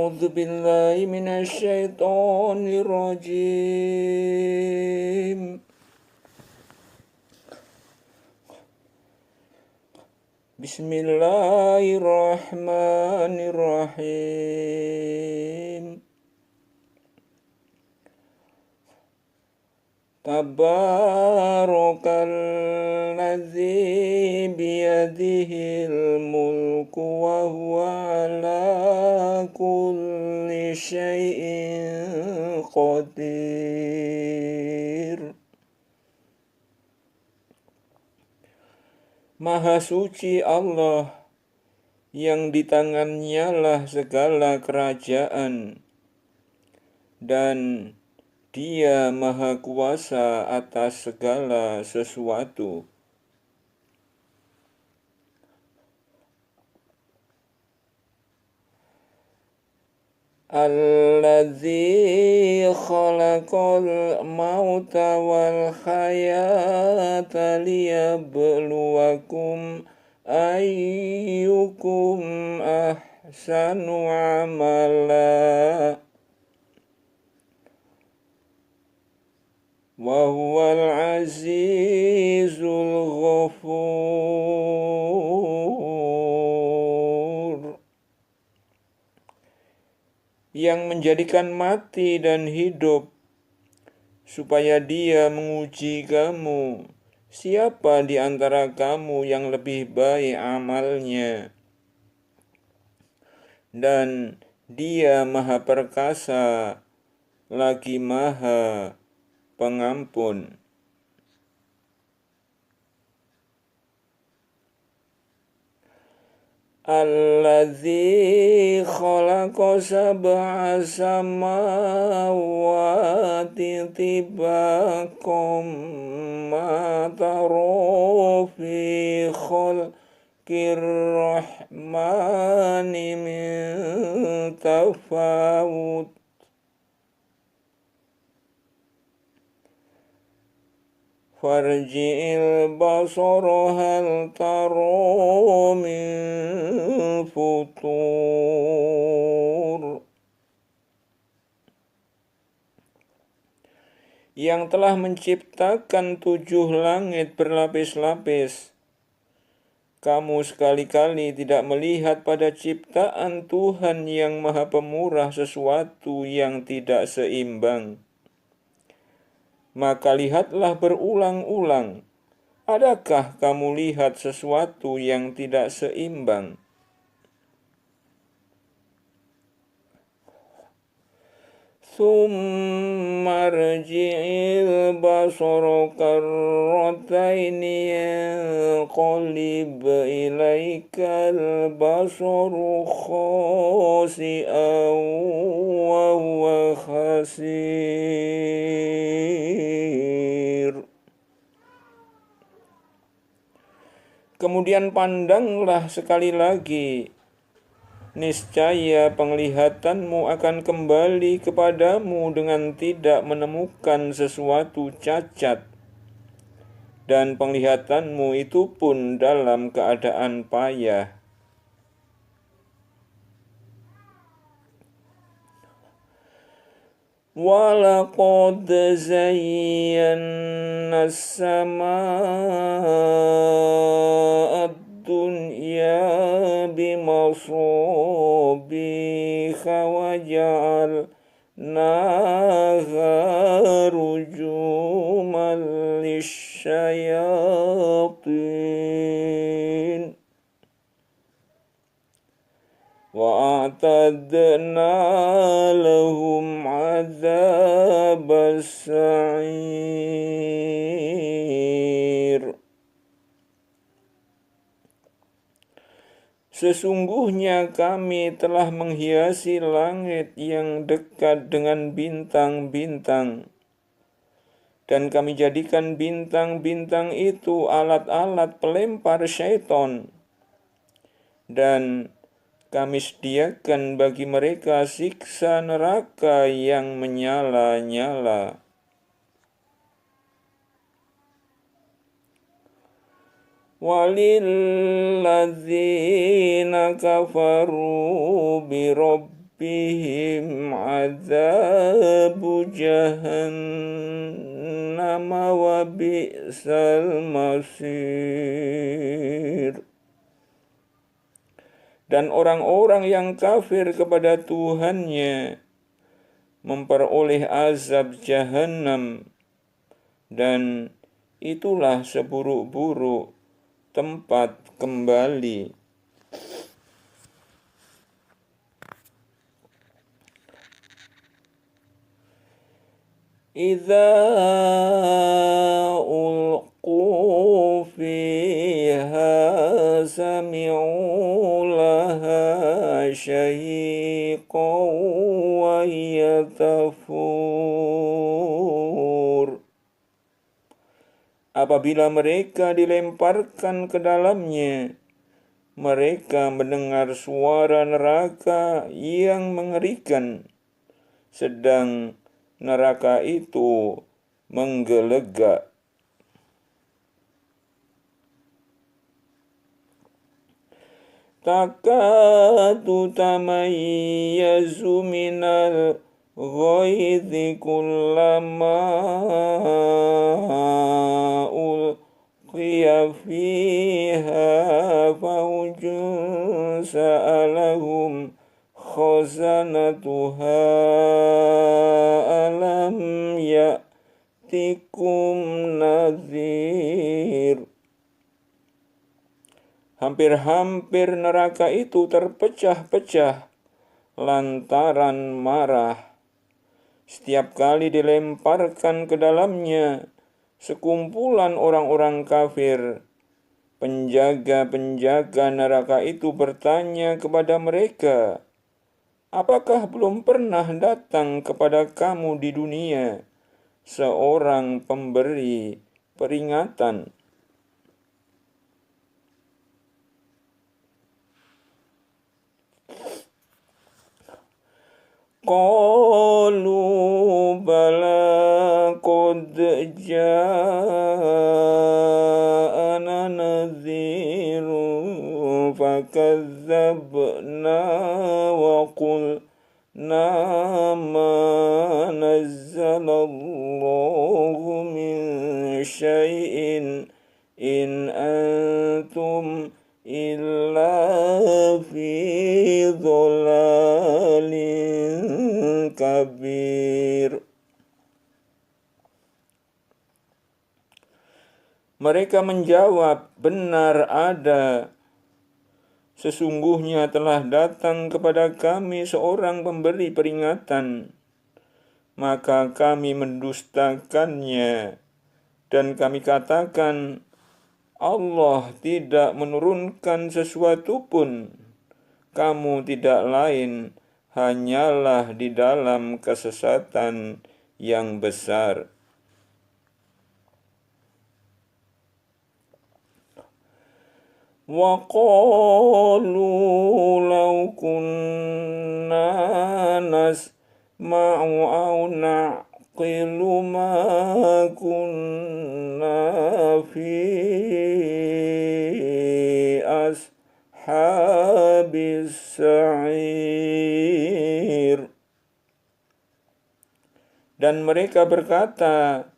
أعوذ بالله من الشيطان الرجيم. بسم الله الرحمن الرحيم. Tabarakalladzi biyadihil mulku wa huwa ala kulli syai'in qadir. Maha suci Allah yang di tangannya lah segala kerajaan, dan Dia maha kuasa atas segala sesuatu. Alladzi khalaqal mauta wal hayata liyabluwakum ayyukum ahsanu amala wa huwal azizul ghafur. Yang menjadikan mati dan hidup supaya Dia menguji kamu, siapa di antara kamu yang lebih baik amalnya. Dan Dia maha perkasa lagi maha pengampun. Alladzi khalaqa sab'a samawati tibaqam ma tara fi khalqir rahmani min tafawut. Farji'il basara hal tara min futur. Yang telah menciptakan 7 langit berlapis-lapis, kamu sekali-kali tidak melihat pada ciptaan Tuhan yang maha pemurah sesuatu yang tidak seimbang. Maka lihatlah berulang-ulang, adakah kamu lihat sesuatu yang tidak seimbang? Tsumma rji'il basara karrataini yanqalib ilaikal basaru khasi'an wa huwa khasir. Kemudian pandanglah sekali lagi, niscaya penglihatanmu akan kembali kepadamu dengan tidak menemukan sesuatu cacat, dan penglihatanmu itu pun dalam keadaan payah. Walaqad zayyana as-samaa'a ad-dunya bimasabikha wa ja'alnaha rujuman lisyayatin wa a'tadna lahum 'adzabas sa'ir. Sesungguhnya kami telah menghiasi langit yang dekat dengan bintang-bintang, dan kami jadikan bintang-bintang itu alat-alat pelempar syaitan, dan kami sediakan bagi mereka siksa neraka yang menyala-nyala. Walilladzina kafaru birabbihim bihim adzabu jahannam wa bi'sal masir. Dan orang-orang yang kafir kepada Tuhannya memperoleh azab jahannam, dan itulah seburuk-buruk tempat kembali. Idza ulqu fiha sami'u laha syahiqan wa yatafur. Apabila mereka dilemparkan ke dalamnya, mereka mendengar suara neraka yang mengerikan, sedang neraka itu menggelegak. Takadu tamayyazu minal ghaidhi kullama ulqiya fiha fawjun sa'alahum khazanatuha alam ya'tikum nadhir. Hampir-hampir neraka itu terpecah-pecah lantaran marah. Setiap kali dilemparkan ke dalamnya sekumpulan orang-orang kafir, penjaga-penjaga neraka itu bertanya kepada mereka, "Apakah belum pernah datang kepada kamu di dunia seorang pemberi peringatan?" Qalu bala qad ja'ana nadhirun fakazzabna wa qulna ma nazzalallahu min syai'in in antum illa fi dhalalin kabir. Mereka menjawab, "Benar ada. Sesungguhnya telah datang kepada kami seorang pemberi peringatan, maka kami mendustakannya dan kami katakan, Allah tidak menurunkan sesuatu pun. Kamu tidak lain hanyalah di dalam kesesatan yang besar." Wa qalu law kunna nasma'u aw na'qilu ma kunna fi ashabis sa'ir. Dan mereka berkata,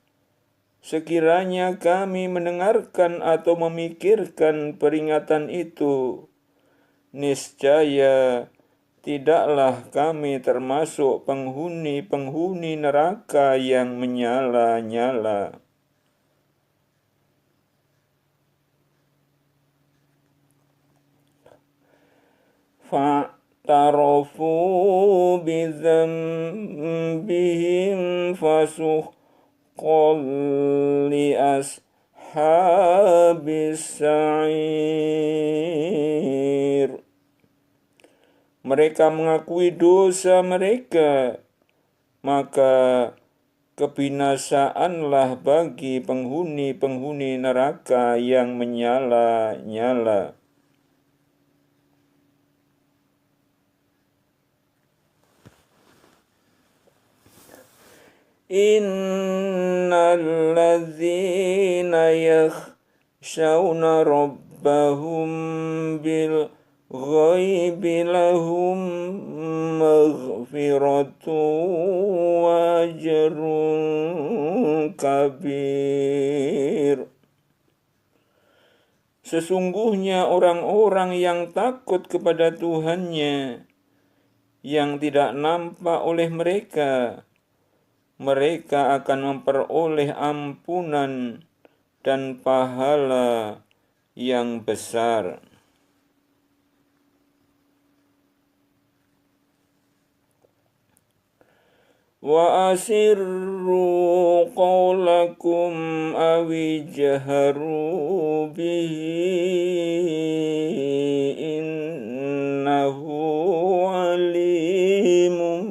"Sekiranya kami mendengarkan atau memikirkan peringatan itu, niscaya tidaklah kami termasuk penghuni-penghuni neraka yang menyala-nyala." Fa'tarafu bidzambihim fasuhqan li ashabis sa'ir. Mereka mengakui dosa mereka, maka kebinasaanlah bagi penghuni-penghuni neraka yang menyala-nyala. Innal ladzina yakhshawna rabbahum bil ghaibi lahum Sesungguhnya orang-orang yang takut kepada Tuhannya, yang tidak nampak oleh mereka, mereka akan memperoleh ampunan dan pahala yang besar. Wa asirru qawlakum awi jaharu bihi innahu alimun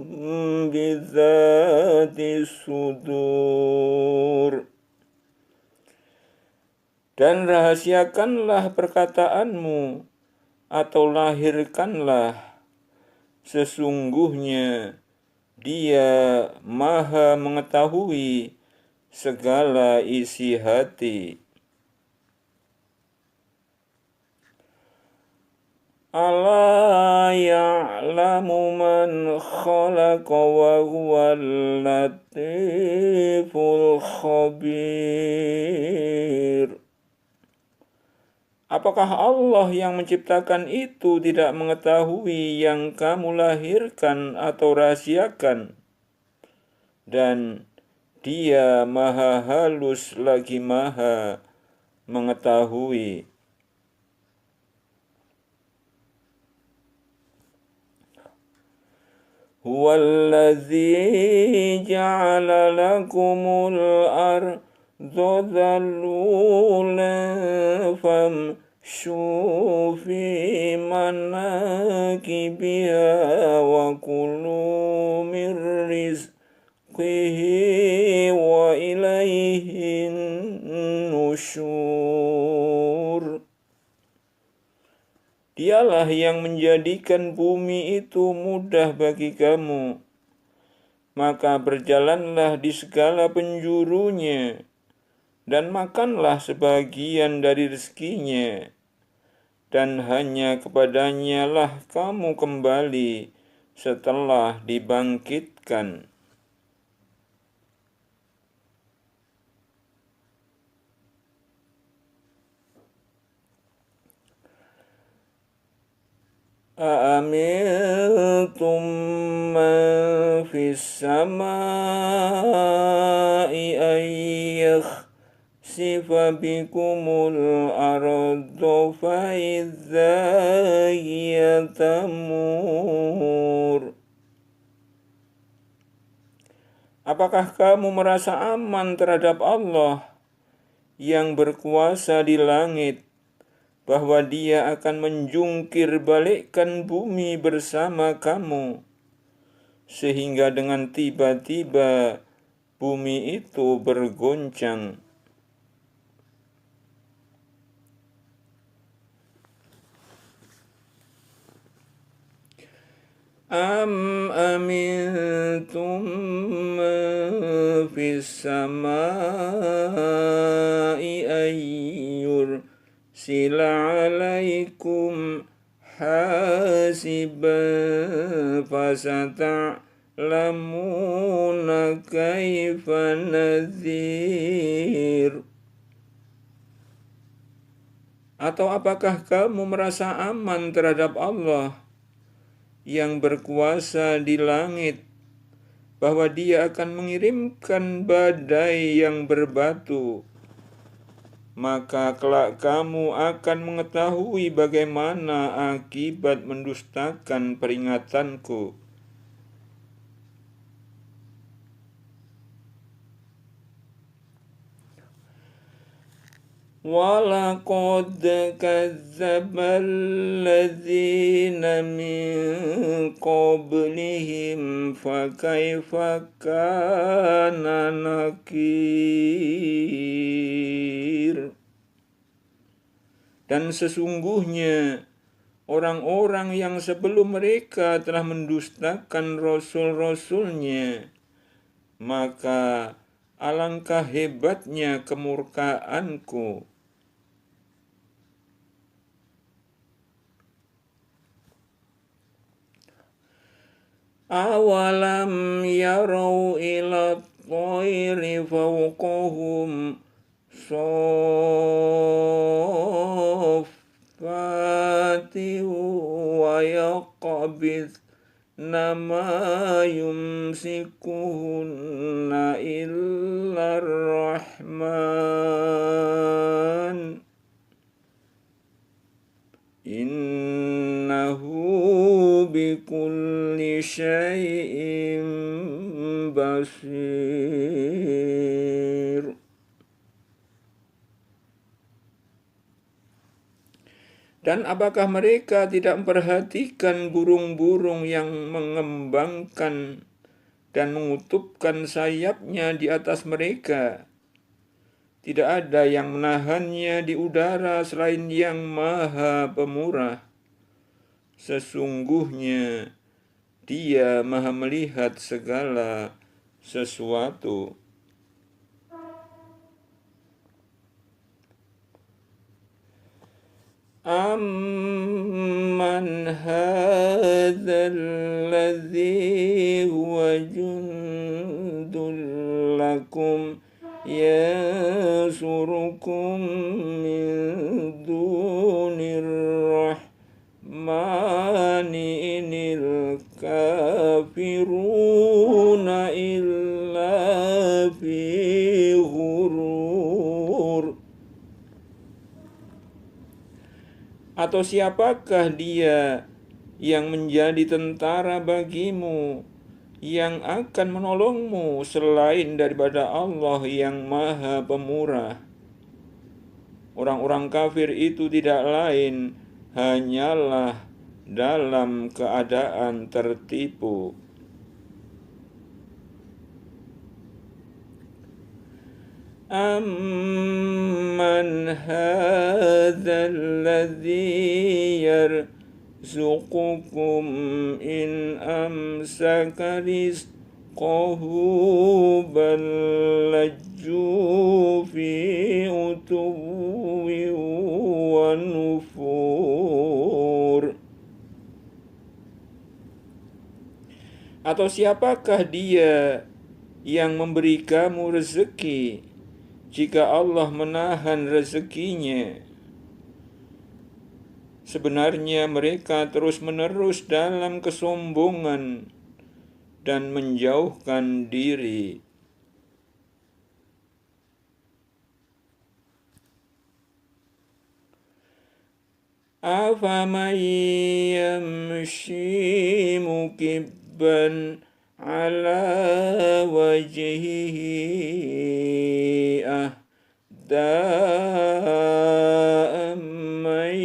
bidzati sudur. Dan rahasiakanlah perkataanmu atau lahirkanlah, sesungguhnya Dia Maha mengetahui segala isi hati. Ala ya'lamu man khalaqa wa huwal latiful khabir. Apakah Allah yang menciptakan itu tidak mengetahui yang kamu lahirkan atau rahasiakan? Dan Dia Maha halus lagi Maha mengetahui. Huwallazi ja'ala lakumul ardha dhalulan famshu fi manakibiha wa kulu min rizqihi wa ilaihin nusyur. Dialah yang menjadikan bumi itu mudah bagi kamu, maka berjalanlah di segala penjurunya, dan makanlah sebagian dari rezekinya, dan hanya kepadanya lah kamu kembali setelah dibangkitkan. Aamintum man fis samai an yakhsifa bikumul arda fa idza hiya tamur. Apakah kamu merasa aman terhadap Allah yang berkuasa di langit, bahwa Dia akan menjungkir balikkan bumi bersama kamu, sehingga dengan tiba-tiba bumi itu bergoncang. Am amintum man fis samai ayyur sila alaikum hasiban fasata'lamuna kaifa nadhir. Atau apakah kamu merasa aman terhadap Allah yang berkuasa di langit, bahwa Dia akan mengirimkan badai yang berbatu? Maka kelak kamu akan mengetahui bagaimana akibat mendustakan peringatanku. Walaqad kadzdzaba alladzina min qablihim fakaifa kana nakir. Dan sesungguhnya orang-orang yang sebelum mereka telah mendustakan rasul-rasulnya, maka alangkah hebatnya kemurkaanku. Awalam yarau ila tayri fawqahum nama yumsikuhunna illa rahman innahu bikulli syai'in basir. Dan apakah mereka tidak memperhatikan burung-burung yang mengembangkan dan mengutupkan sayapnya di atas mereka? Tidak ada yang menahannya di udara selain Yang Maha Pemurah. Sesungguhnya Dia Maha melihat segala sesuatu. Amman hadzal ladzi huwa jundul lakum yansurukum min dunir rahmani inil kafiruna illa fi ghurur. Atau siapakah Dia yang menjadi tentara bagimu, yang akan menolongmu selain daripada Allah yang Maha Pemurah? Orang-orang kafir itu tidak lain hanyalah dalam keadaan tertipu. Amman hadzal ladzi yarzuqukum in amsaka rizqahu bal lajju fi utuwwi wa nufur. Atau siapakah Dia yang memberi kamu rezeki jika Allah menahan rezekinya? Sebenarnya mereka terus-menerus dalam kesombongan dan menjauhkan diri. Afaman yamshi mukibban ala wajhihi ahda amman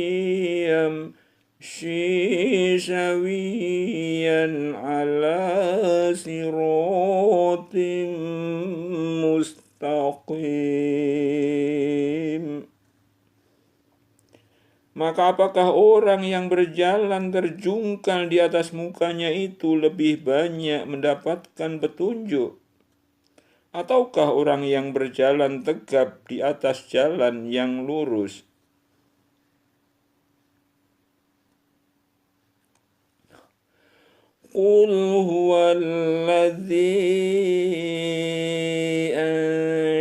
yamshi sawiyan ala siratin mustaqim. Maka apakah orang yang berjalan terjungkal di atas mukanya itu lebih banyak mendapatkan petunjuk? Ataukah orang yang berjalan tegap di atas jalan yang lurus? Qul huwallazi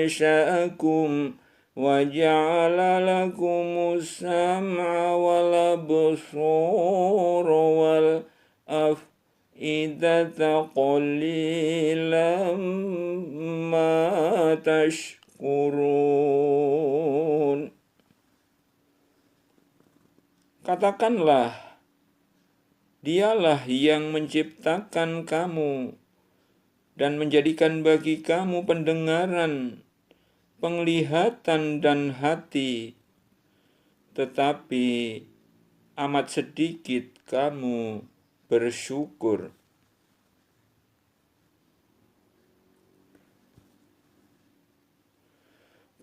ansha'akum wa ja'ala lakumus sam'a wal absara wal af'idata qalilan ma tashkurun. Katakanlah, Dialah yang menciptakan kamu dan menjadikan bagi kamu pendengaran, penglihatan dan hati, tetapi amat sedikit kamu bersyukur.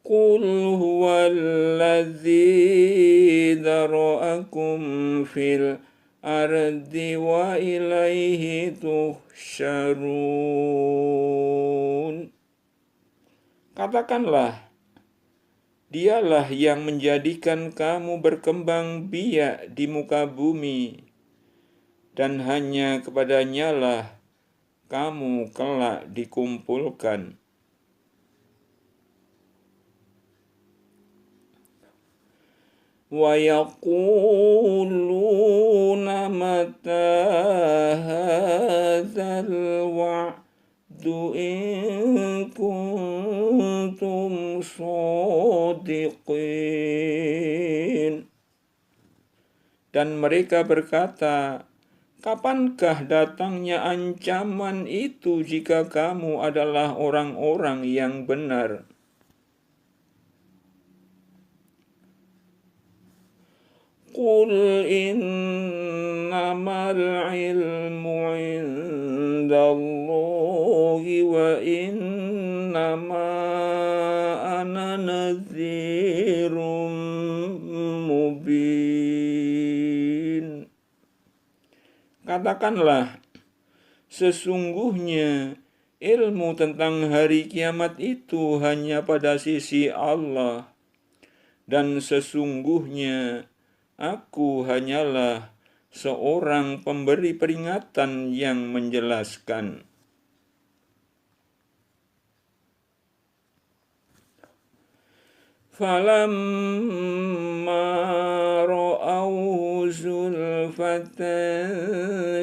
Qul huwallazi dzara'akum fil ardi wa ilaihi tuhsyarun. Katakanlah, Dialah yang menjadikan kamu berkembang biak di muka bumi, dan hanya kepadanya-lah kamu kelak dikumpulkan. Wa yaquluna mata Dan mereka berkata, kapankah datangnya ancaman itu jika kamu adalah orang-orang yang benar? Qul innamal ilmu indallahi wa innama ana nadhirum mubin. Katakanlah, sesungguhnya ilmu tentang hari kiamat itu hanya pada sisi Allah, dan sesungguhnya aku hanyalah seorang pemberi peringatan yang menjelaskan. Falamma ra'awhu zulfatan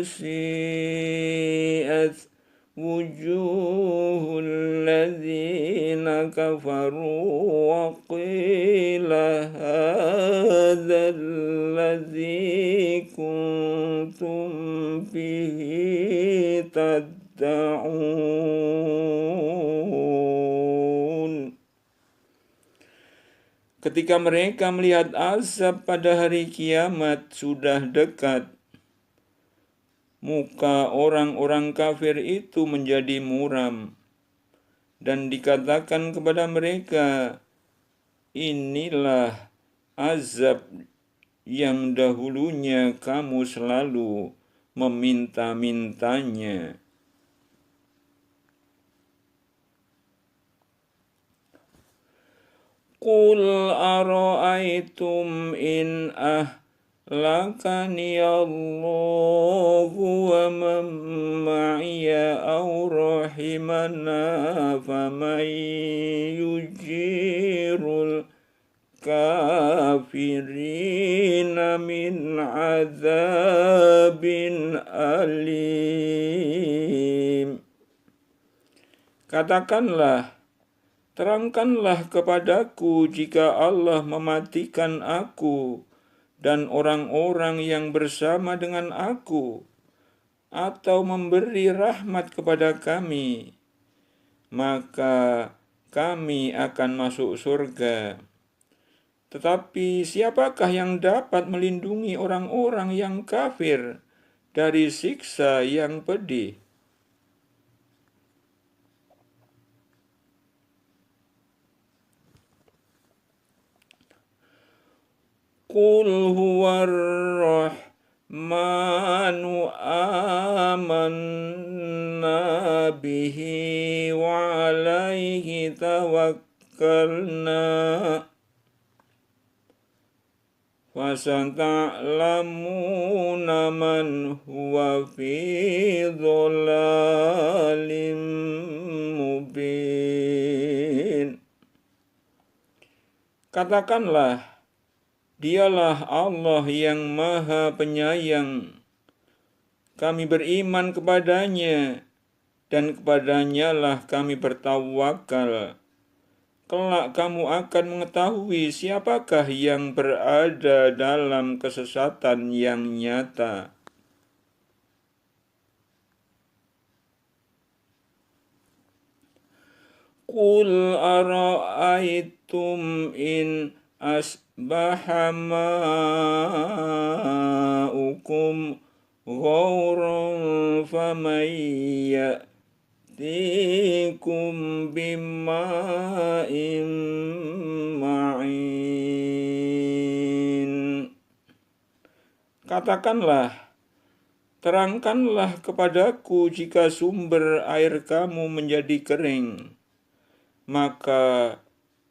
si'at wujuhul ladzina kafaru wa qila hadzal ladzi kuntum bihi tad'un. Ketika mereka melihat azab pada hari kiamat sudah dekat, muka orang-orang kafir itu menjadi muram, dan dikatakan kepada mereka, inilah azab yang dahulunya kamu selalu meminta-mintanya. Qul ara'aytum in ahlakani Allahu wa man ma'iya aw rahimana faman yujirul kafirina min azabin alim. Katakanlah, terangkanlah kepadaku jika Allah mematikan aku dan orang-orang yang bersama dengan aku, atau memberi rahmat kepada kami, maka kami akan masuk surga. Tetapi siapakah yang dapat melindungi orang-orang yang kafir dari siksa yang pedih? Qul huwar rahmanu amanna bihi wa alaihi tawakkalna fasata'lamuna man huwa fi dhalalim mubin. Katakanlah, Dialah Allah yang Maha Penyayang. Kami beriman kepadanya, dan kepadanya-lah kami bertawakal. Kelak kamu akan mengetahui siapakah yang berada dalam kesesatan yang nyata. Qul ara'aytum in asbaha ma'ukum ghauran faman ya'tikum bima'in ma'in. Katakanlah, terangkanlah kepadaku jika sumber air kamu menjadi kering, maka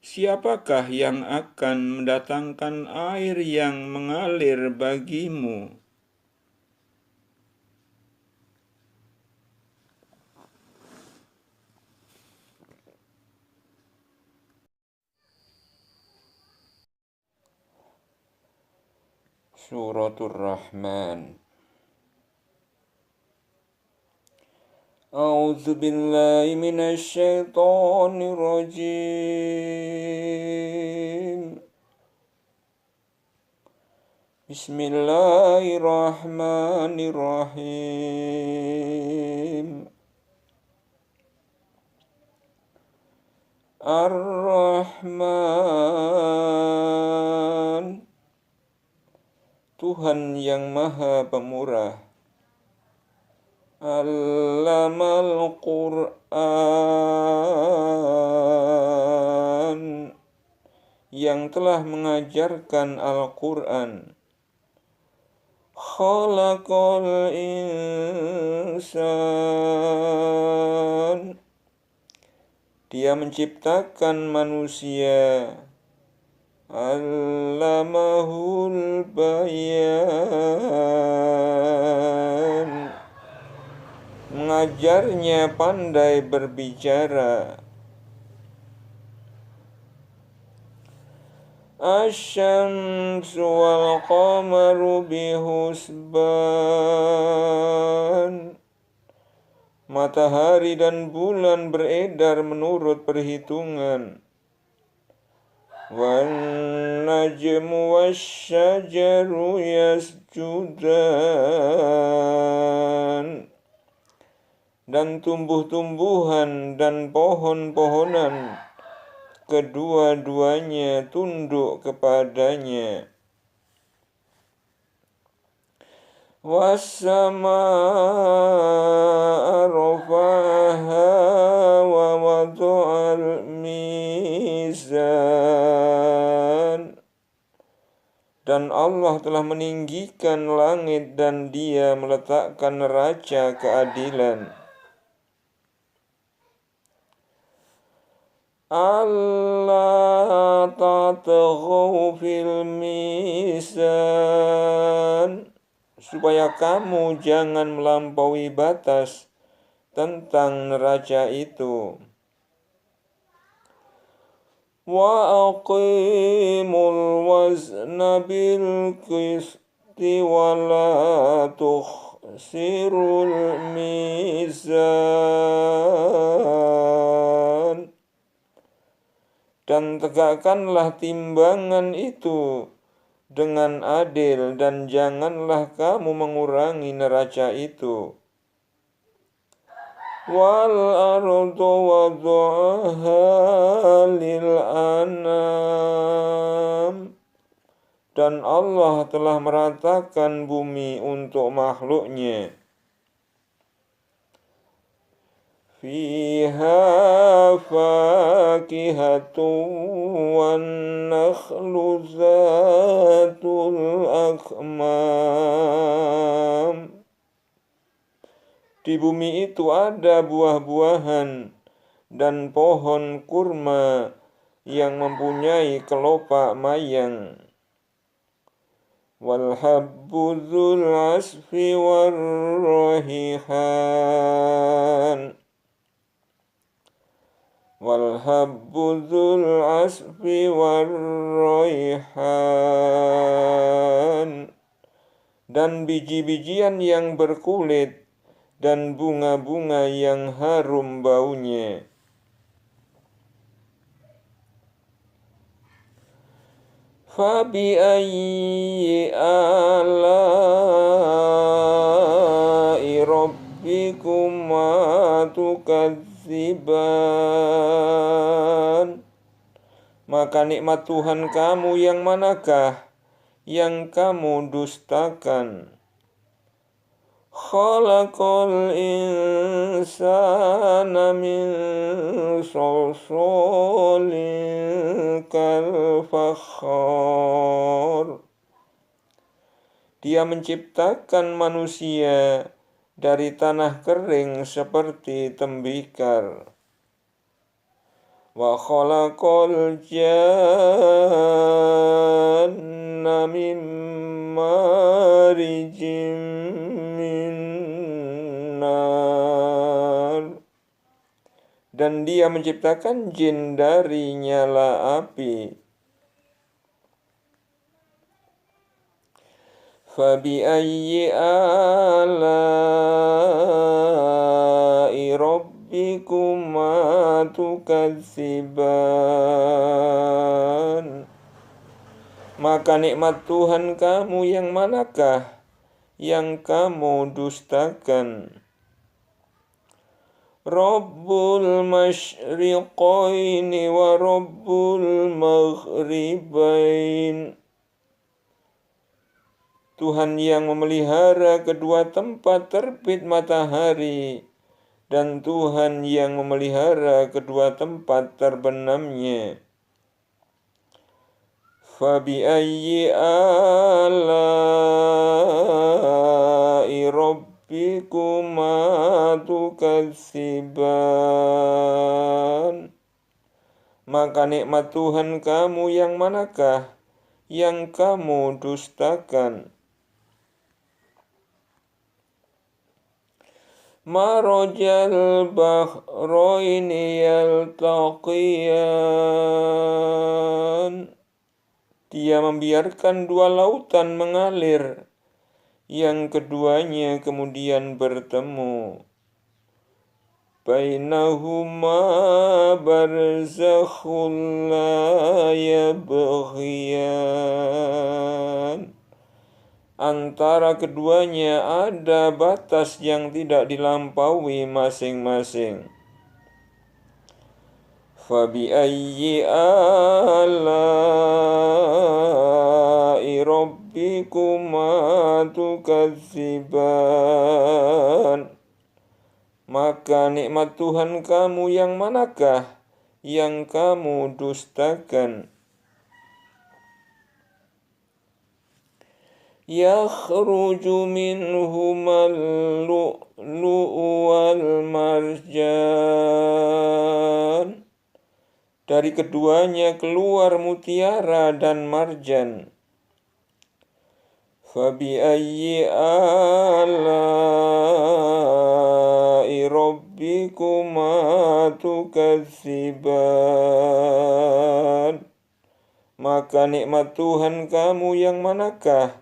siapakah yang akan mendatangkan air yang mengalir bagimu? Suratul Rahman. A'udzu billahi minasy syaithanir rajim. Bismillahirrahmanirrahim. Ar-Rahman, Tuhan yang Maha Pemurah. Allamal Qur'an, yang telah mengajarkan Al-Qur'an. Khalaqal insan, Dia menciptakan manusia. Allamahul bayan, mengajarnya pandai berbicara. Asy-syamsu wal qamaru bihusban, matahari dan bulan beredar menurut perhitungan. Wan najmu wasyajaru yasjudan, dan tumbuh-tumbuhan dan pohon-pohonan kedua-duanya tunduk kepadanya. Was-samaa'a rafa'aha wa wada'al mizan, dan Allah telah meninggikan langit dan Dia meletakkan neraca keadilan. Allah tatghaw fil mizan, supaya kamu jangan melampaui batas tentang neraca itu. Wa aqimul wazna bil qisti wa la tukhsirul mizan, dan tegakkanlah timbangan itu dengan adil, dan janganlah kamu mengurangi neraca itu. Wal ardu wada'aha lil anam, dan Allah telah meratakan bumi untuk makhluknya. Fiha fakihatun wan nakhlu zatul akmam, di bumi itu ada buah-buahan dan pohon kurma yang mempunyai kelopak mayang. Wal habbu dzul asfi war raihan, wal habbu dzul asfi war raihan, dan biji-bijian yang berkulit dan bunga-bunga yang harum baunya. Fabi ayyi ala'i rabbikuma tukadziban, maka nikmat Tuhan kamu yang manakah yang kamu dustakan? Khalaqal insana min salsalin kal fakhar, Dia menciptakan manusia dari tanah kering seperti tembikar. Wa khalaqal janna min marijim min nar, dan Dia menciptakan jin dari nyala api. Fabi ayyi ala'i rabbikuma tukadziban, Maka nikmat Tuhan kamu yang manakah yang kamu dustakan? Rabbul masyriqaini wa Rabbul maghribain. Tuhan yang memelihara kedua tempat terbit matahari dan Tuhan yang memelihara kedua tempat terbenamnya. Fabi'ayyi ala'i rabbikuma tukadziban. Maka nikmat Tuhan kamu yang manakah yang kamu dustakan? Marajal bahraini yaltaqiyan. Dia membiarkan dua lautan mengalir, yang keduanya kemudian bertemu. Bainahuma barzakhun la yabghiyan. Antara keduanya ada batas yang tidak dilampaui masing-masing. Fabi'ayyi ala'i rabbikuma tukadziban. Maka nikmat Tuhan kamu yang manakah yang kamu dustakan? Yakhruju minhumal lu'lu'u wal marjan. Dari keduanya keluar mutiara dan marjan. Fabi'ayyi ala'i rabbikuma tukadziban. Maka nikmat Tuhan kamu yang manakah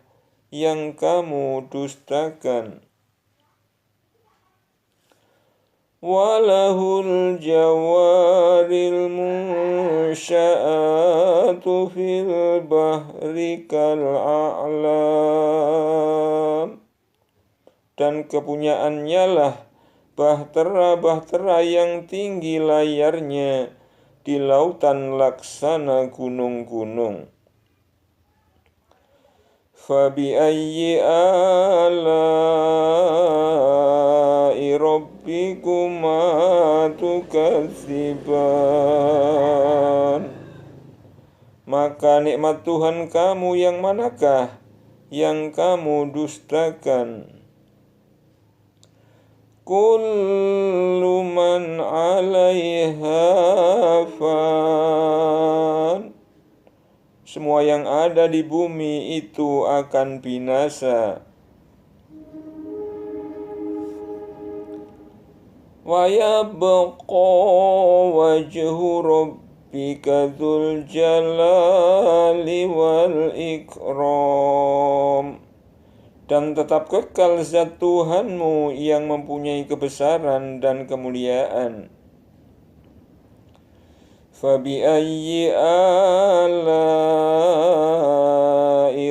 yang kamu dustakan? Walahul jawaril munsya'atu fil bahri kal'a'lam. Dan kepunyaannya lah bahtera-bahtera yang tinggi layarnya di lautan laksana gunung-gunung. Fabi'ayyi ala'i rabbikuma tukadziban. Maka nikmat Tuhan kamu yang manakah yang kamu dustakan? Kullu man 'alaiha fan. Semua yang ada di bumi itu akan binasa. Wa yabqa wajhu rabbika dzul jalali wal ikram. Dan tetap kekal zat Tuhanmu yang mempunyai kebesaran dan kemuliaan. Fabi'ayyi ala'i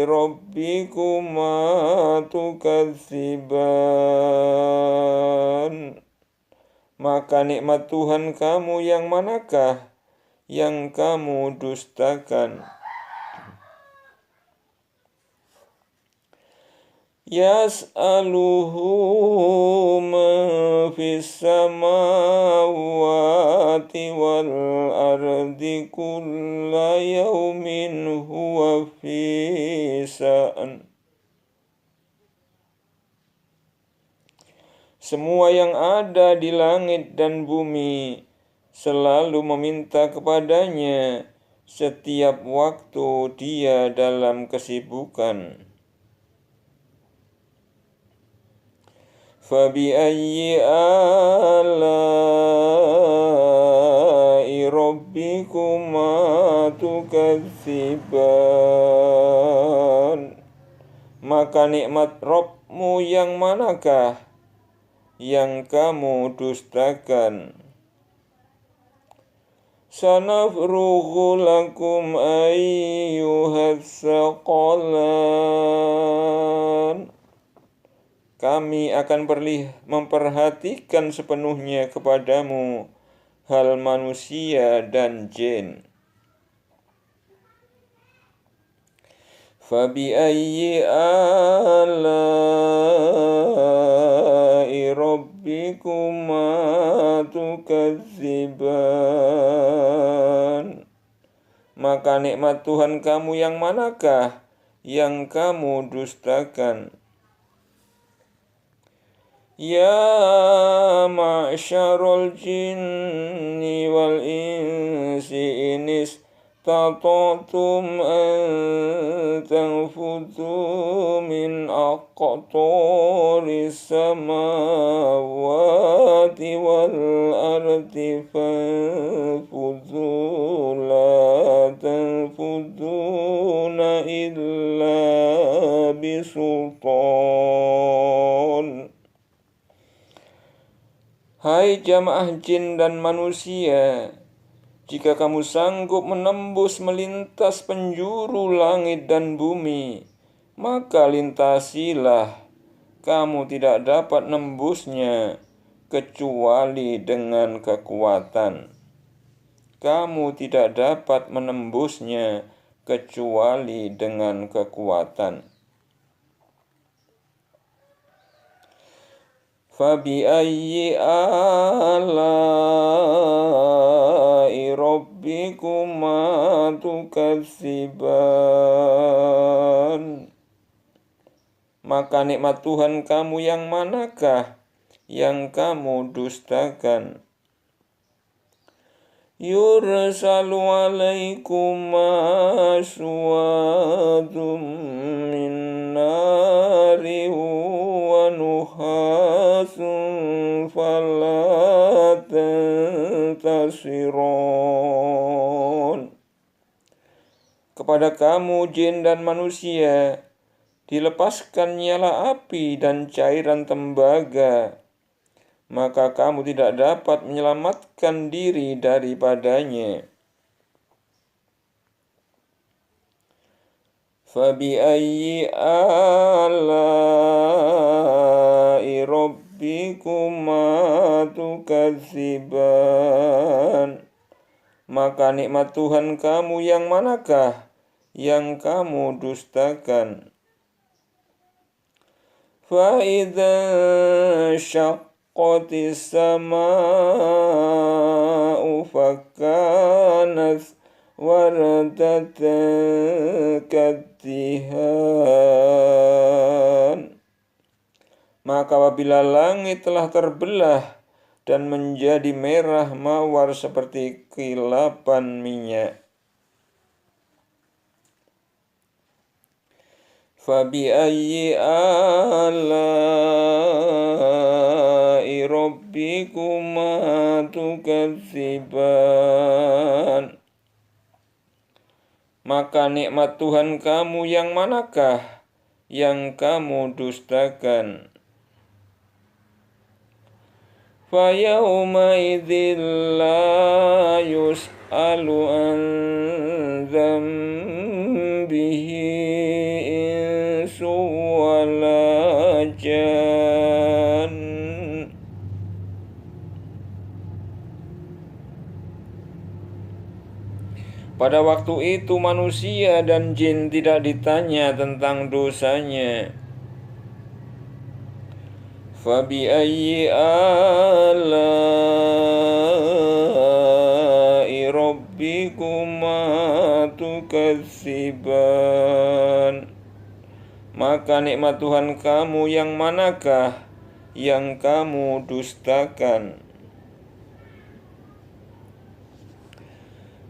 rabbikuma tukadziban. Maka nikmat Tuhan kamu yang manakah yang kamu dustakan? Yas'aluhu man fis samawati wal ardi kulla yawmin huwa fi sa'an. Semua yang ada di langit dan bumi selalu meminta kepadanya, setiap waktu dia dalam kesibukan. Fabi'ayyi ala'i rabbikuma tukadziban. Maka nikmat Rabbmu yang manakah yang kamu dustakan? Sanafrughu lakum ayyuhas saqalan. Kami akan memperhatikan sepenuhnya kepadamu hal manusia dan jin. Fabi'ayyi ala'i rabbikuma tukadziban. Maka nikmat Tuhan kamu yang manakah yang kamu dustakan? Ya ma'syarul jinni wal insi inis tata'tum an tanfudhu min aqtaris samawati wal ardi fanfudhu la tanfudhuna illa bisultan. Hai jamaah jin dan manusia, jika kamu sanggup menembus melintas penjuru langit dan bumi, maka lintasilah. Kamu tidak dapat nembusnya kecuali dengan kekuatan. Kamu tidak dapat menembusnya kecuali dengan kekuatan. Fabi'ayyi ala'i rabbikuma tukadziban. Maka nikmat Tuhan kamu yang manakah yang kamu dustakan? Yursalu alaikuma suwadum min nari wa nuhasun fala tantasiron. Kepada kamu jin dan manusia dilepaskan nyala api dan cairan tembaga, maka kamu tidak dapat menyelamatkan diri daripadanya. Fabi'ayyi ala'i rabbikuma tukadziban. Maka nikmat Tuhan kamu yang manakah yang kamu dustakan? Fa'idza syaqqatis sama'u fakanat wardatan kaddihan. Maka apabila langit telah terbelah dan menjadi merah mawar seperti kilapan minyak. Fabi'ayyi ala'i rabbikuma tukadziban. Maka nikmat Tuhan kamu yang manakah yang kamu dustakan? Fayawma idzil la yus'alu an dzambihi insu wala jan. Pada waktu itu manusia dan jin tidak ditanya tentang dosanya. Fabi'ayyi ala'i rabbikuma tukadziban. Maka nikmat Tuhan kamu yang manakah yang kamu dustakan?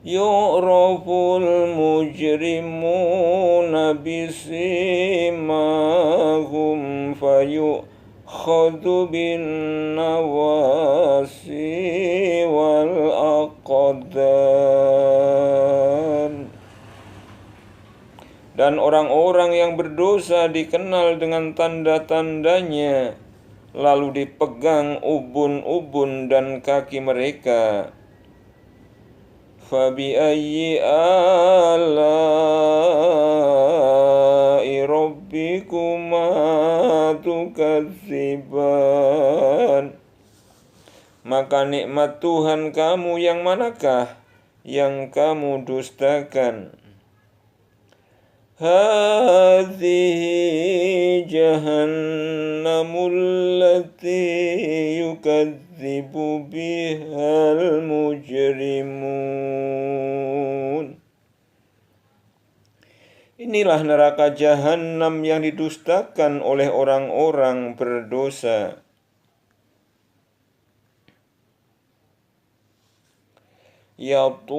Yu'raful mujrimuna bisimahum fayu'khadhu bin nawasi wal aqdam. Dan orang-orang yang berdosa dikenal dengan tanda-tandanya, lalu dipegang ubun-ubun dan kaki mereka. Fabi'ayyi ala'i rabbikuma tukadziban. Maka nikmat Tuhan kamu yang manakah yang kamu dustakan? Hadhihi jahannamul lati yukadzibu bihal mujrimun. Inilah neraka Jahannam yang didustakan oleh orang-orang berdosa. Yatufuna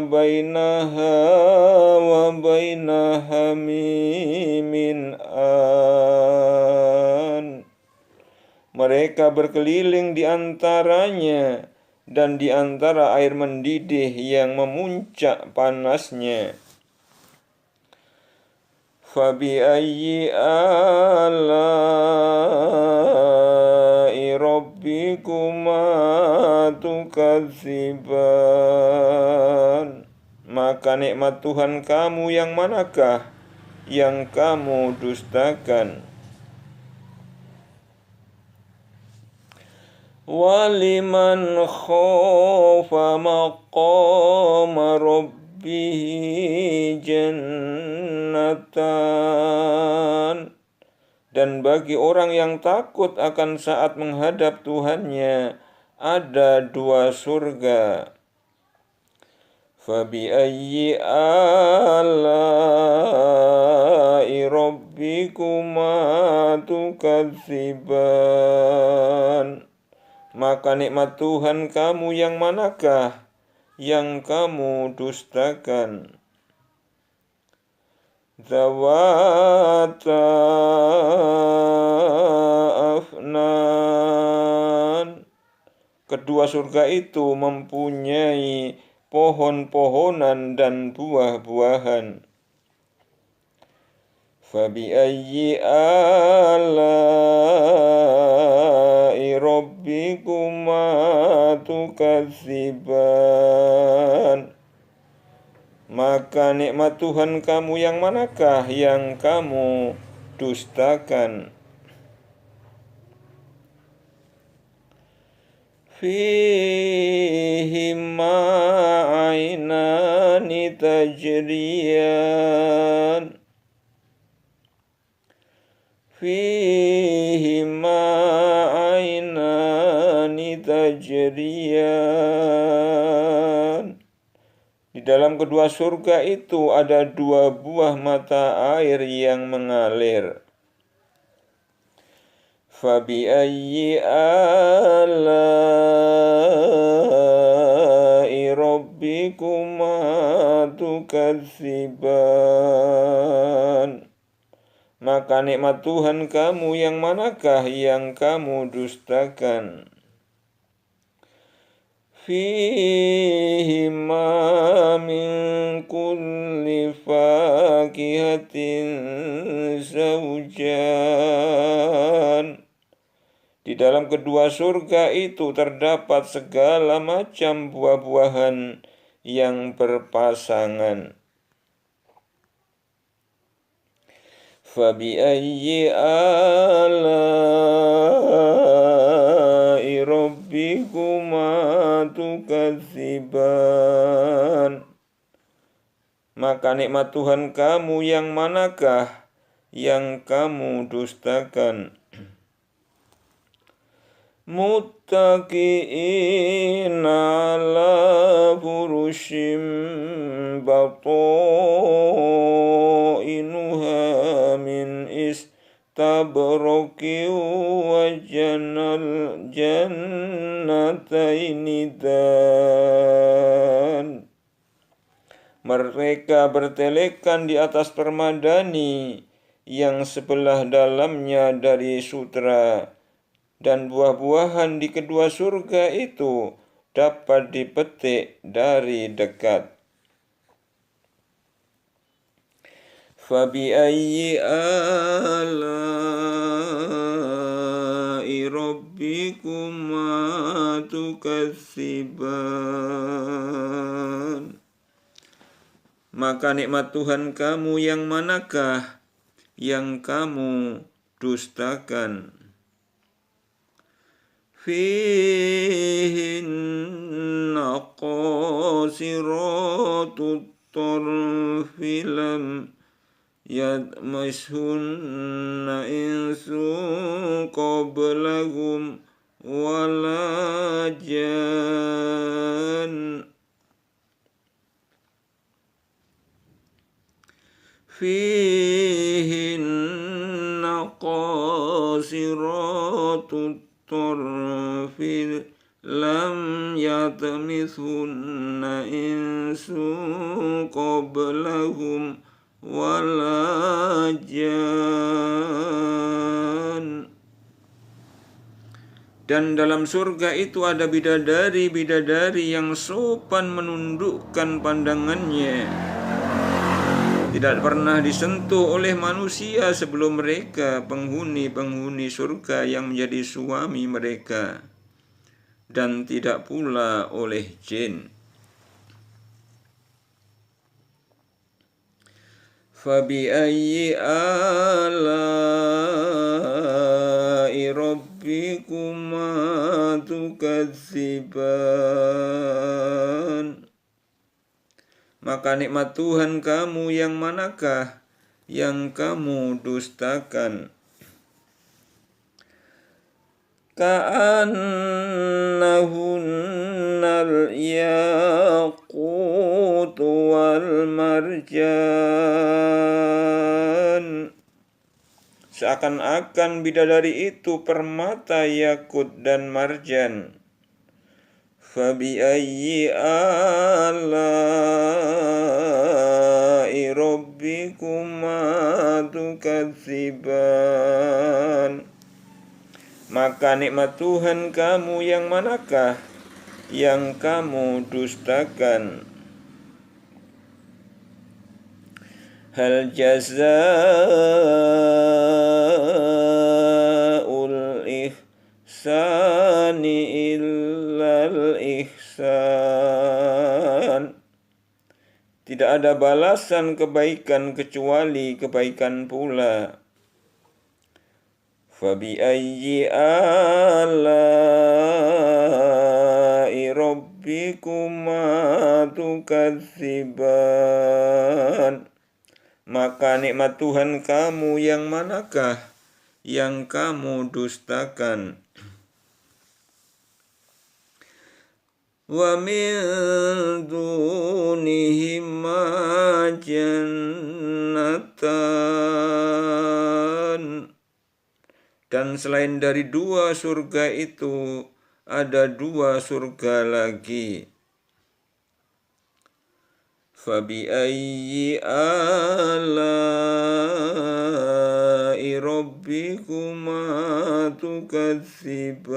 bainaha wa baina hamimin an. Mereka berkeliling di antaranya dan di antara air mendidih yang memuncak panasnya. Fabi'ayyi ala'i rabbikuma tukadziban. Maka nikmat Tuhan kamu yang manakah yang kamu dustakan? Waliman khafa maqama rabbihi jannatan. Dan bagi orang yang takut akan saat menghadap Tuhannya ada 2 surga. Fabi'ayyi ala'i rabbikuma tukadziban. Maka nikmat Tuhan kamu yang manakah yang kamu dustakan? Zawata afnan. Kedua surga itu mempunyai pohon-pohonan dan buah-buahan. Fabi'ayyi ala'i rabbikuma tukadziban. Maka nikmat Tuhan kamu yang manakah yang kamu dustakan? Fihima ainani tajriyan. Fihima ainani tajriyan. Di dalam kedua surga itu ada 2 buah mata air yang mengalir. Fabi'ayyi ala'i rabbikuma tukadziban. Maka nikmat Tuhan kamu yang manakah yang kamu dustakan? Fihima min kulli fakihatin zawjan. Di dalam kedua surga itu terdapat segala macam buah-buahan yang berpasangan. Fabi'ayyi ala'i rabbikuma tukadziban. Maka nikmat Tuhan kamu yang manakah yang kamu dustakan? Muttaqi'ina ala furushim bata'inuha min istabraqi wa jannataini dan. Mereka bertelekan di atas permadani yang sebelah dalamnya dari sutra, dan buah-buahan di kedua surga itu dapat dipetik dari dekat. Fabi'ayyi ala'i rabbikuma tukadziban. Maka nikmat Tuhan kamu yang manakah yang kamu dustakan? Fihinna qasiratut tarfi lam yatmashunna insun qablahum wala jan. Fihinna qasiratut tarfi lam yatmithunna insun qablahum wala jan. Dan dalam surga itu ada bidadari-bidadari yang sopan menundukkan pandangannya, tidak pernah disentuh oleh manusia sebelum mereka, penghuni-penghuni surga yang menjadi suami mereka, dan tidak pula oleh jin. Fabi'ayyi ala'i rabbikuma tukadziban. Maka nikmat Tuhan kamu yang manakah yang kamu dustakan? Ka'annahunnal yaqut wal marjan. Seakan-akan bidadari itu permata yakut dan marjan. Fabi'ayyi ala'i rabbikuma tukadziban. Maka nikmat Tuhan kamu yang manakah yang kamu dustakan? Hal jazaa'ul ihsani illal ihsan. Tidak ada balasan kebaikan kecuali kebaikan pula. Fabi'ayyi ala'i rabbikuma tukadziban. Maka nikmat Tuhan kamu yang manakah yang kamu dustakan? Wa min dunihima jannatan. Dan selain dari dua surga itu, ada dua surga lagi. Fabi'ayyi ala'i rabbikuma tukadziban.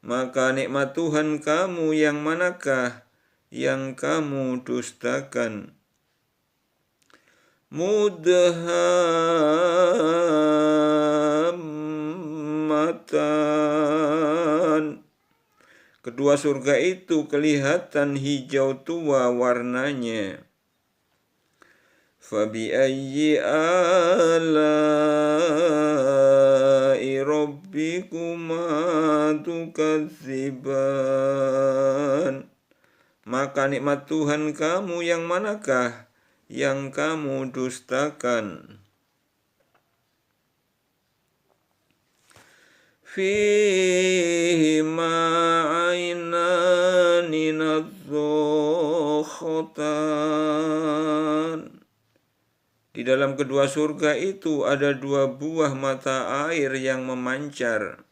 Maka nikmat Tuhan kamu yang manakah yang kamu dustakan? Mudhammatan. Kedua surga itu kelihatan hijau tua warnanya. Fabi'ayyi ala'i rabbikuma tukadziban. Maka nikmat Tuhan kamu yang manakah yang kamu dustakan? Fihima ainani nadzakhatan. Di dalam kedua surga itu ada dua buah mata air yang memancar.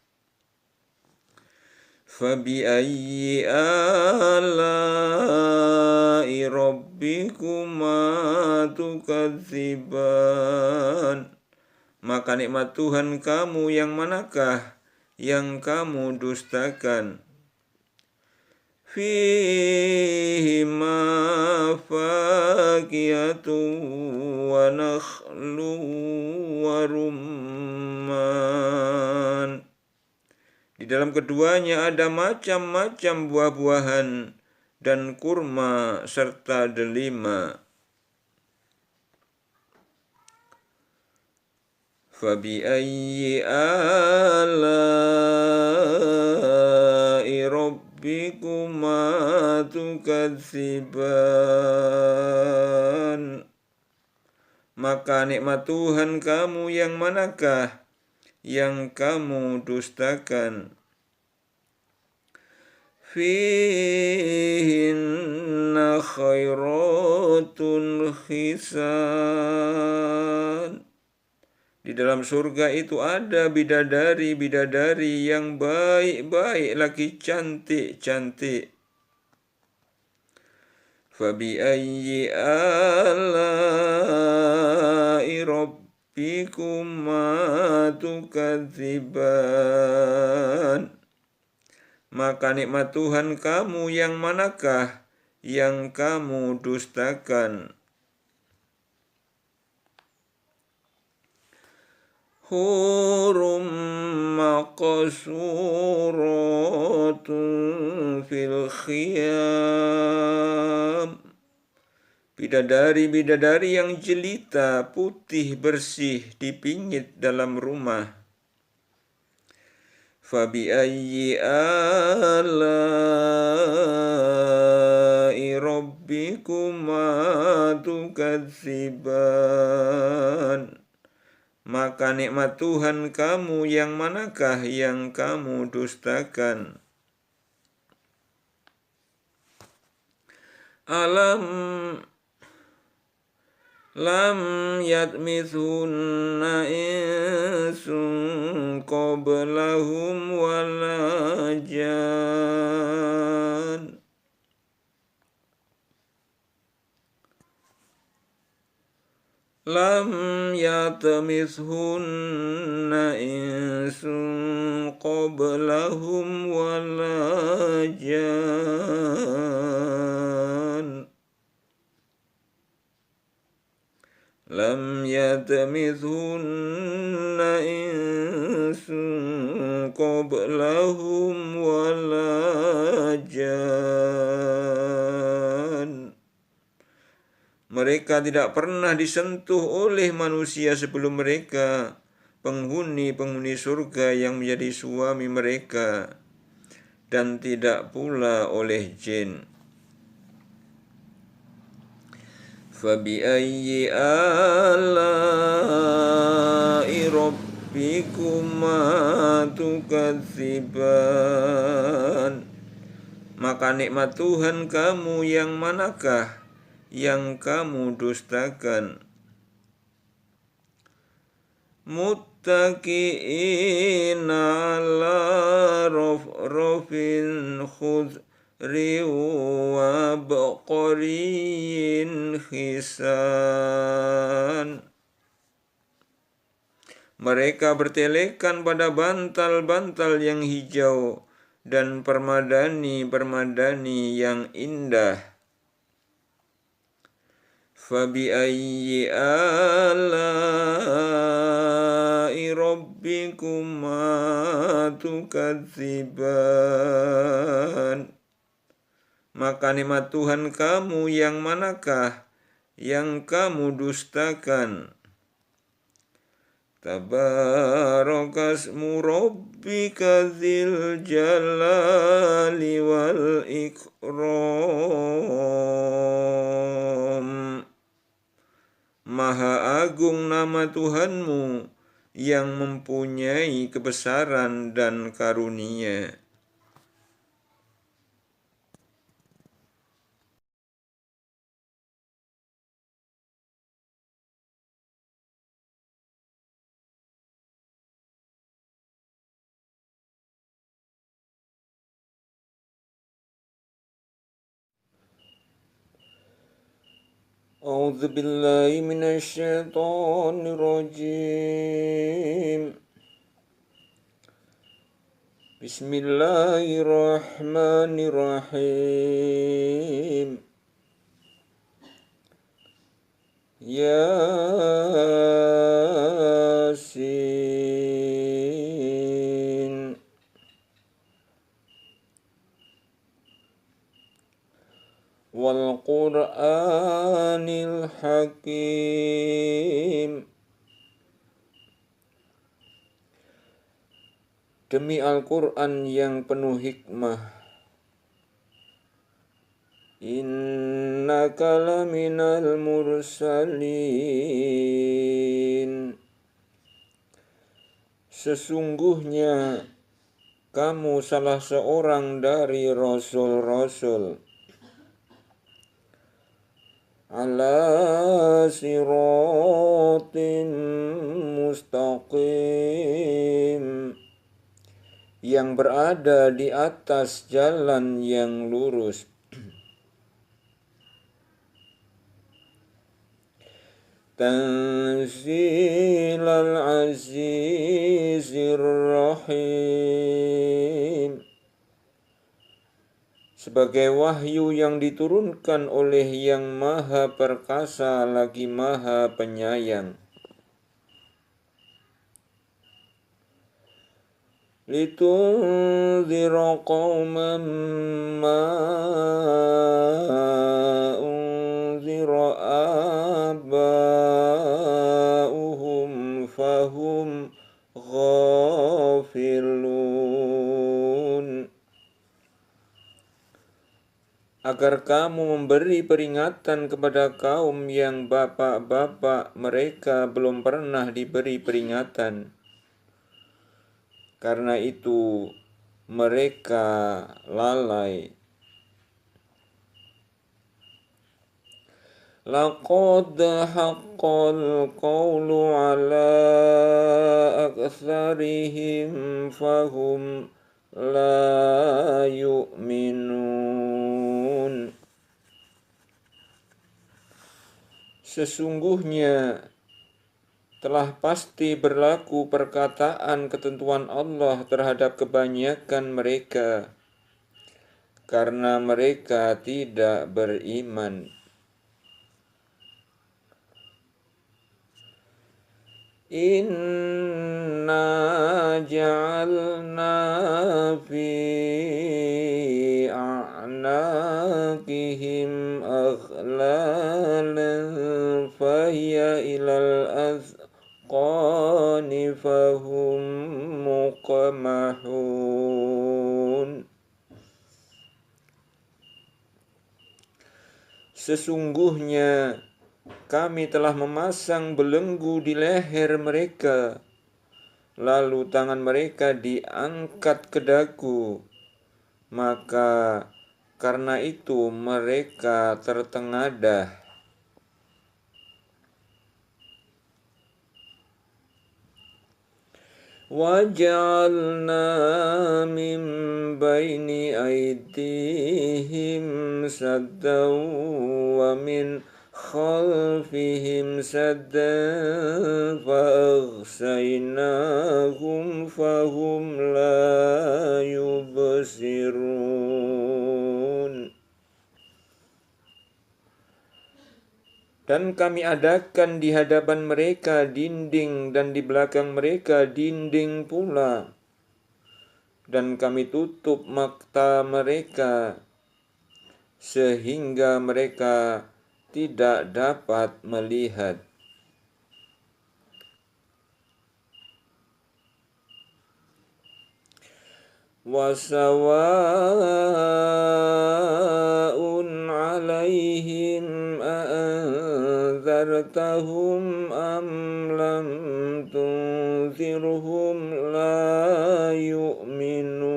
Fabi'ayyi ala'i rabbikuma tukadziban. Maka nikmat Tuhan kamu yang manakah yang kamu dustakan? Fihima fakihatun wa nakhlu wa rumman. Di dalam keduanya ada macam-macam buah-buahan dan kurma serta delima. Fabi'ayyi ala'i rabbikuma tukadziban. Maka nikmat Tuhan kamu yang manakah yang kamu dustakan? Fihinna khairatun hisan. Di dalam surga itu ada bidadari-bidadari yang baik-baik, lagi cantik-cantik. Fabi'ayyi ala'i rabbikuma tukadziban. Maka nikmat Tuhan kamu yang manakah yang kamu dustakan? Hurum maqsuratun fil khiyam. Bidadari-bidadari yang jelita, putih, bersih, dipingit dalam rumah. Fabi'ayyi ala'i rabbikuma tukadziban. Maka nikmat Tuhan kamu yang manakah yang kamu dustakan? Lam yatmithunna insun qablahum wala jan. Lam yatmithunna insun qablahum wala jan. Lam yatmithunna insun qablahum wala jan. Mereka tidak pernah disentuh oleh manusia sebelum mereka, penghuni-penghuni surga yang menjadi suami mereka, dan tidak pula oleh jin. Fabi'ayyi ala'i rabbikuma tukadziban. Maka nikmat Tuhan kamu yang manakah yang kamu dustakan? Muttaqi'ina ala rafrafin khudri wa baqariyin hisan. Mereka bertelekan pada bantal-bantal yang hijau dan permadani-permadani yang indah. Fabi'ayyi ala'i rabbikuma tukadziban. Maka nikmat Tuhan kamu yang manakah yang kamu dustakan? Tabarakasmu rabbika dzil jalali wal ikram. Maha agung nama Tuhanmu yang mempunyai kebesaran dan karunia. A'udzu billahi minasy syaithanir rajim. Bismillahirrahmanirrahim. Yasin. Qur'anil Hakim. Demi Al-Quran yang penuh hikmah. Innaka laminal mursalin. Sesungguhnya kamu salah seorang dari rasul-rasul. Ala siratim mustaqim, yang berada di atas jalan yang lurus. Tanzilal azizir rahim, sebagai wahyu yang diturunkan oleh yang maha perkasa lagi maha penyayang. Litunzira qauman ma unzira aba'uhum fahum ghafilun, agar kamu memberi peringatan kepada kaum yang bapak-bapak mereka belum pernah diberi peringatan. Karena itu mereka lalai. Laqad haqqal qawlu ala aktsarihim fahum la yu'minun. Sesungguhnya telah pasti berlaku perkataan ketentuan Allah terhadap kebanyakan mereka, karena mereka tidak beriman. Inna ja'alna fi a'naqihim aghlalan fahiya ilal azqani fahum muqmahun. Sesungguhnya kami telah memasang belenggu di leher mereka, lalu tangan mereka diangkat ke dagu, maka karena itu mereka tertengadah. وَجَعَلْنَا مِنْ بَيْنِ أَيْدِيهِمْ سَدًّا وَمِنْ خَلْفِهِمْ سَدًّا فَأَغْشَيْنَاهُمْ فَهُمْ لَا يُبْصِرُونَ. Dan kami adakan di hadapan mereka dinding dan di belakang mereka dinding pula. Dan kami tutup mata mereka sehingga mereka tidak dapat melihat. Wasawa'un 'alaihim a'anzartahum am lam tunzirhum la yu'minun.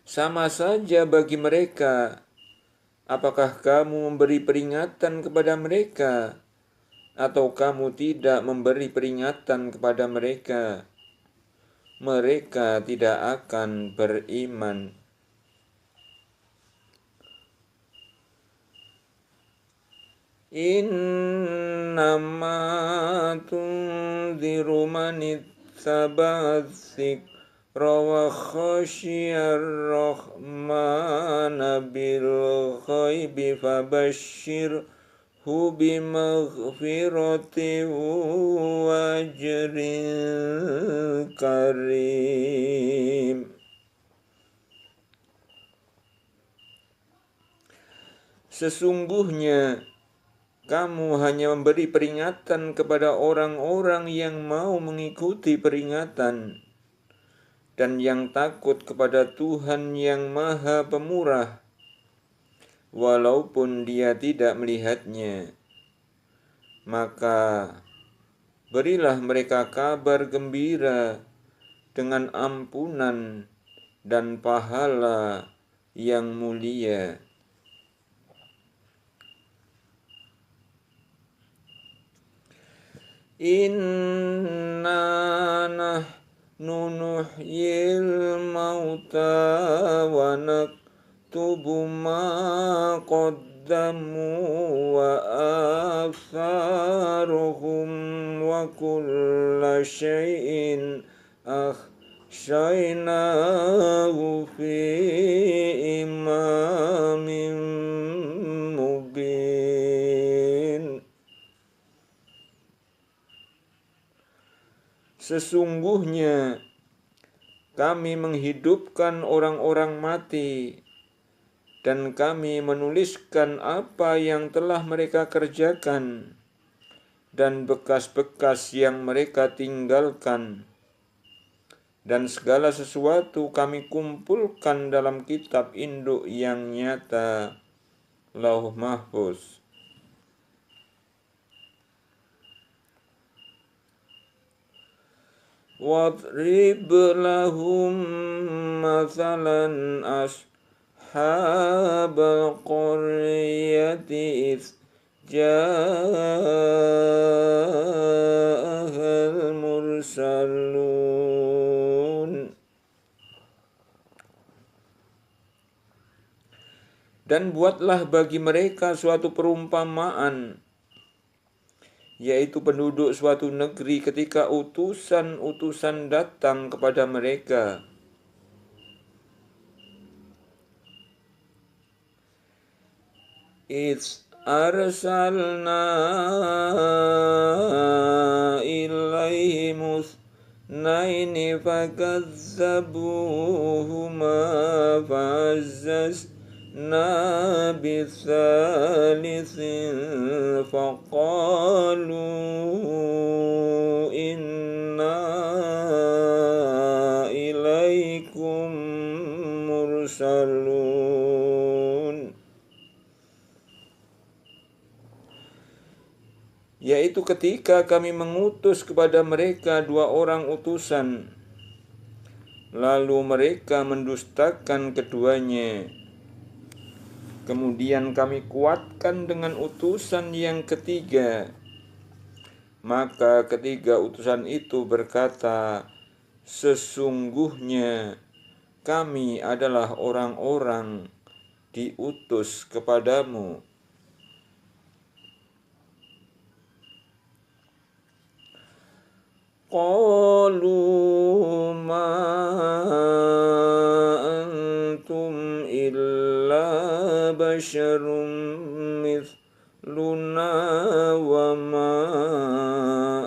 Sama saja bagi mereka, apakah kamu memberi peringatan kepada mereka atau kamu tidak memberi peringatan kepada mereka, mereka tidak akan beriman. Innama tunziru man ittaba'a dzikra wa khasyiyar rahmana bil ghaibi fabashshir bimaghfiratin wa ajrin karim. Sesungguhnya kamu hanya memberi peringatan kepada orang-orang yang mau mengikuti peringatan dan yang takut kepada Tuhan yang Maha Pemurah, walaupun dia tidak melihatnya. Maka berilah mereka kabar gembira dengan ampunan dan pahala yang mulia. Inna nahnu nuhyil mauta wa naktubu ma qaddamu wa atharuhum wa kulla syai'in akhshainahu fi imamin mubin. Sesungguhnya kami menghidupkan orang-orang mati dan kami menuliskan apa yang telah mereka kerjakan dan bekas-bekas yang mereka tinggalkan, dan segala sesuatu kami kumpulkan dalam kitab induk yang nyata, Lauh Mahfuz. Wadrib lahum mathalan ashabal qaryati idh ja'ahal mursalun. Dan buatlah bagi mereka suatu perumpamaan, yaitu penduduk suatu negeri ketika utusan-utusan datang kepada mereka. It's arsalna ilaihim itsnaini fakazzabuhuma fa'azzazna bitsalitsin faqalu inna ilaikum mursalun. Yaitu ketika kami mengutus kepada mereka 2 orang utusan, lalu mereka mendustakan keduanya. Kemudian kami kuatkan dengan utusan yang ketiga. Maka ketiga utusan itu berkata, sesungguhnya kami adalah orang-orang diutus kepadamu. Qalu ma antum illa basyarum mithluna wa ma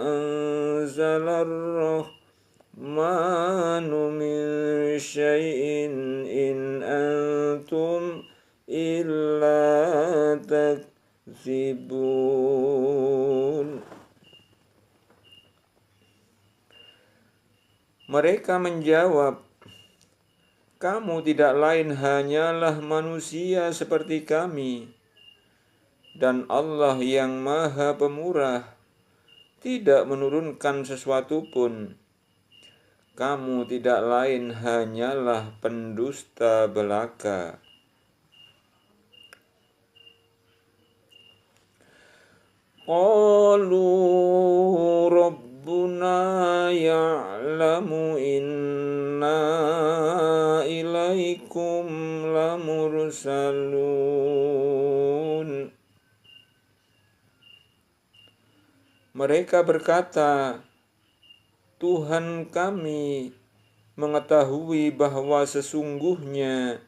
anzalar rahmanu min syai'in in antum illa takdzibun. Mereka menjawab, kamu tidak lain hanyalah manusia seperti kami, dan Allah yang Maha Pemurah tidak menurunkan sesuatu pun. Kamu tidak lain hanyalah pendusta belaka. Qalu Rabbuna ya'lamu inna ilaikum lamursalun. Mereka berkata, Tuhan kami mengetahui bahwa sesungguhnya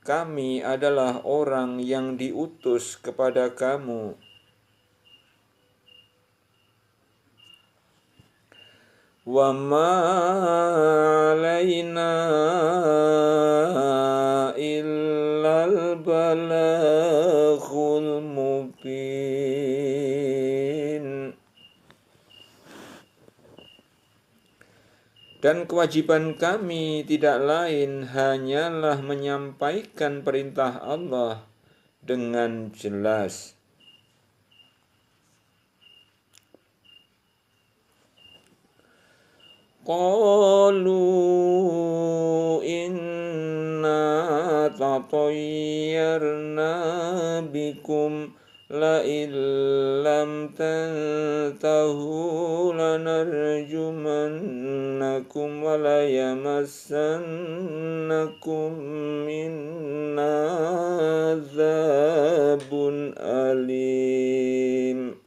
kami adalah orang yang diutus kepada kamu. Wa ma 'alaina illal balaghul Dan kewajiban kami tidak lain hanyalah menyampaikan perintah Allah dengan jelas. Qalu inna tatayyarna bikum la illam tantahu lanarjumannakum wa la yamassannakum minna adzabun alim.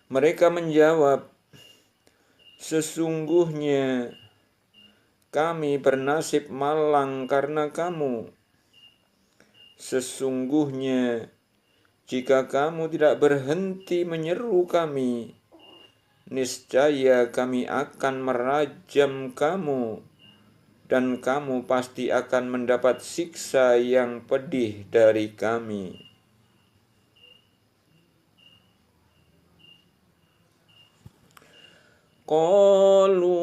Mereka menjawab, sesungguhnya kami bernasib malang karena kamu. Sesungguhnya jika kamu tidak berhenti menyeru kami, niscaya kami akan merajam kamu, dan kamu pasti akan mendapat siksa yang pedih dari kami. Qalu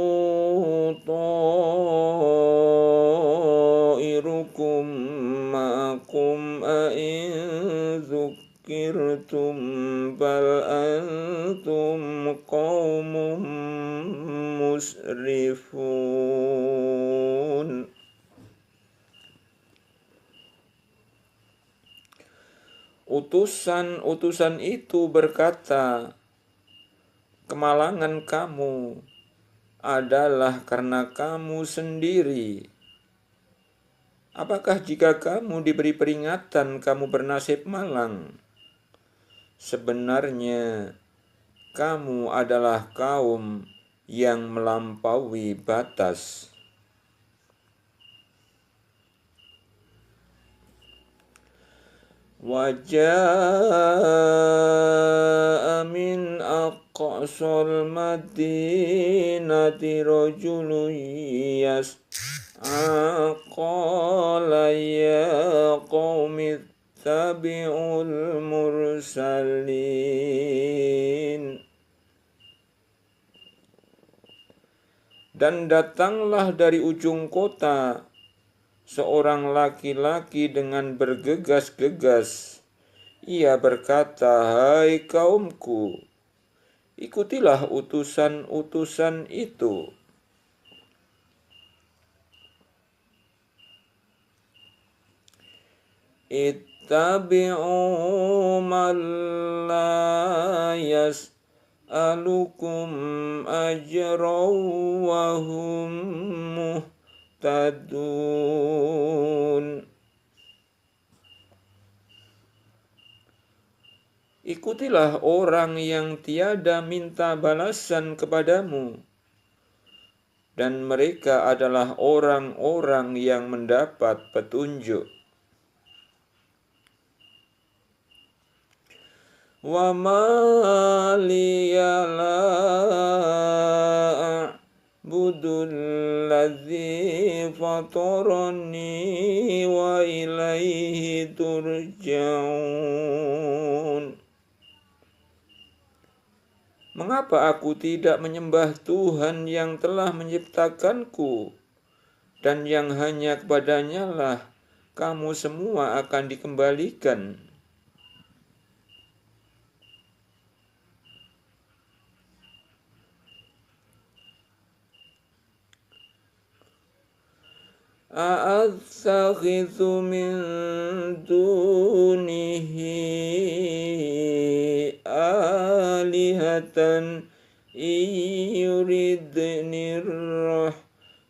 ta'irukum ma'akum a'in dzukirtum bal antum qaumun musrifun. Utusan-utusan itu berkata, kemalangan kamu adalah karena kamu sendiri. Apakah jika kamu diberi peringatan kamu bernasib malang? Sebenarnya kamu adalah kaum yang melampaui batas. Wajaa min aqsal madinati rajulun yas'a qala ya qaumi ittabi'ul mursalin. Dan datanglah dari ujung kota seorang laki-laki dengan bergegas-gegas. Ia berkata, hai kaumku, ikutilah utusan-utusan itu. Ittabi'u man la yas'alukum ajran wa hum muhtadun. Ikutilah orang yang tiada minta balasan kepadamu, dan mereka adalah orang-orang yang mendapat petunjuk. Wa ma liya la a'budul ladzi fatarani wa ilaihi turja'un. Mengapa aku tidak menyembah Tuhan yang telah menciptakanku, dan yang hanya kepadanya lah kamu semua akan dikembalikan? A'attakhidhu min dunihi alihatan yuridnir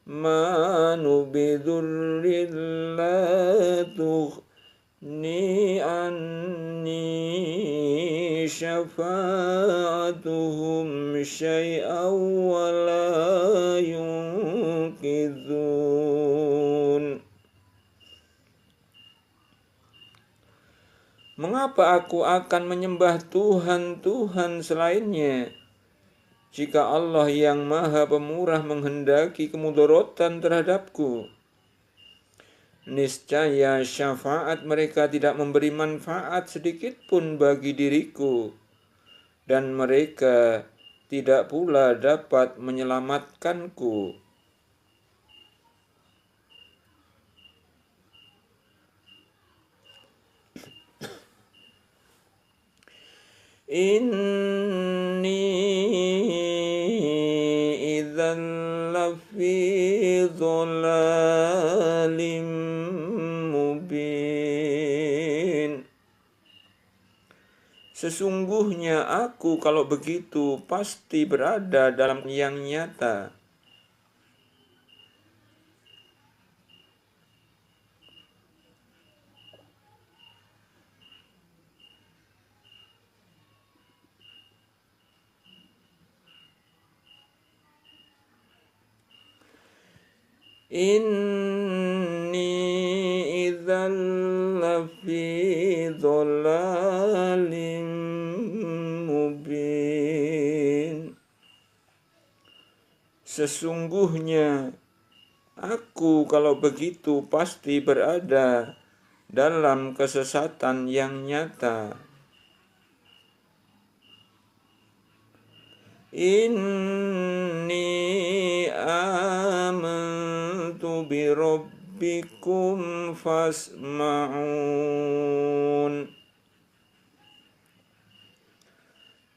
rahmanu bidurrin la tughni anni syafa'atuhum syai'an wa la yunqidhun. Mengapa aku akan menyembah Tuhan-Tuhan selainnya, jika Allah yang Maha Pemurah menghendaki kemudaratan terhadapku? Niscaya syafaat mereka tidak memberi manfaat sedikit pun bagi diriku, dan mereka tidak pula dapat menyelamatkanku. Inni idzan lafi dhalalim mubin. Sesungguhnya aku kalau begitu pasti berada dalam yang nyata. Inni idzan lafi dhalalim mubin. Sesungguhnya aku kalau begitu pasti berada dalam kesesatan yang nyata. Inni amantu bi rabbikum fasma'un.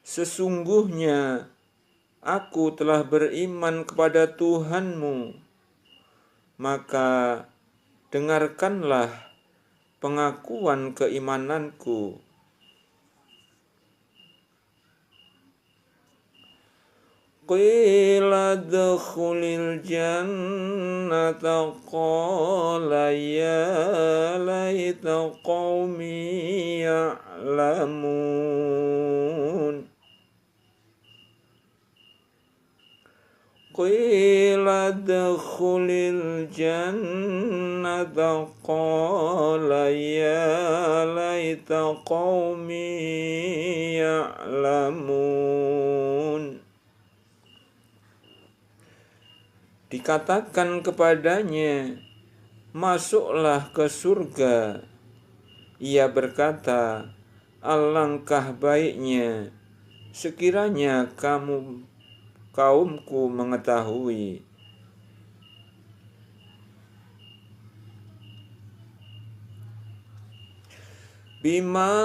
Sesungguhnya aku telah beriman kepada Tuhanmu, maka dengarkanlah pengakuan keimananku. Qila dkhulil jannata qala ya laita qaumi ya'lamun. Qila dkhulil jannata qala ya laita qaumi ya'lamun. Dikatakan kepadanya, masuklah ke surga. Ia berkata, alangkah baiknya sekiranya kaumku mengetahui. Bima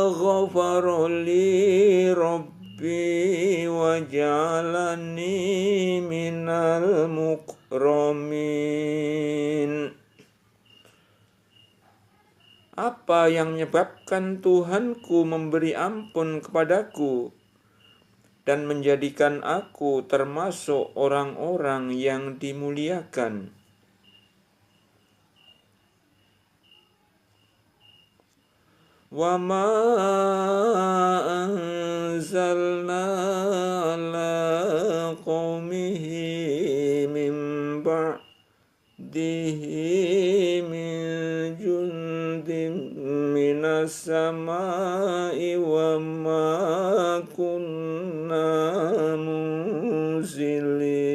ghafara li Rabbi wa ja'alani minal mukramin. Apa yang menyebabkan Tuhanku memberi ampun kepadaku dan menjadikan aku termasuk orang-orang yang dimuliakan. Wa ma anzalna ala qaumihi min ba'dihi min jundin minas samai wa ma kunna munzilin.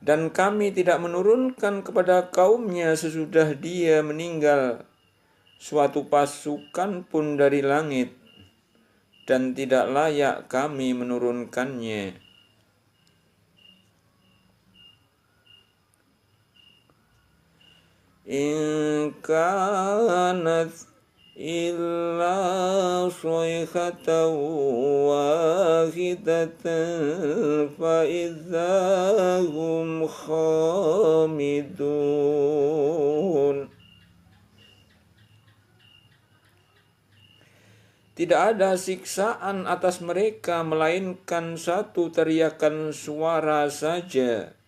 Dan kami tidak menurunkan kepada kaumnya sesudah dia meninggal suatu pasukan pun dari langit, dan tidak layak kami menurunkannya. In kanat illa sayhatan wahidatan fa idzahum khamidun. Tidak ada siksaan atas mereka melainkan satu teriakan suara saja,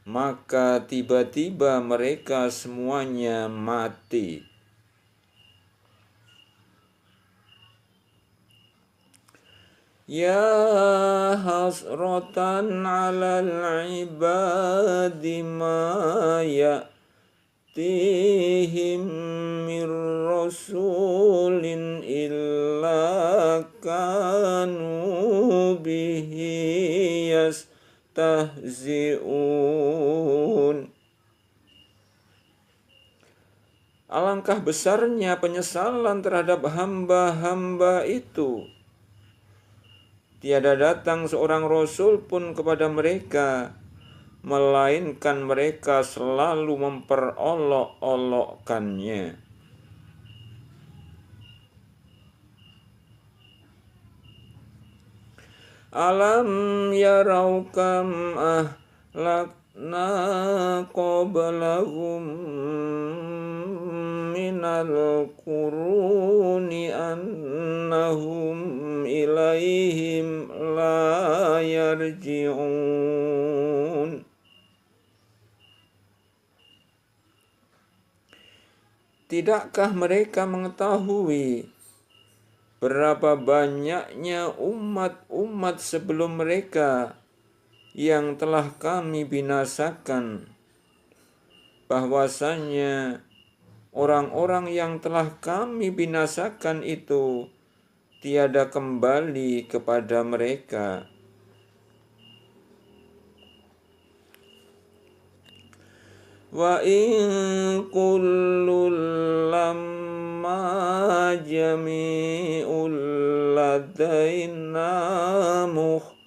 maka tiba-tiba mereka semuanya mati. Ya hasratan 'alal ibadi ma ya'tihim min rasulin illa kanu bihi yastahzi'un. Alangkah besarnya penyesalan terhadap hamba-hamba itu. Tiada datang seorang rasul pun kepada mereka, melainkan mereka selalu memperolok-olokkannya. Alam yarau kam ahlakna qablahum minal quruni annahum ilaihim la yarji'un. Tidakkah mereka mengetahui berapa banyaknya umat-umat sebelum mereka yang telah kami binasakan, bahwasanya orang-orang yang telah kami binasakan itu tiada kembali kepada mereka. Wa in kullul lamma jami'ul ladaina muhdharun.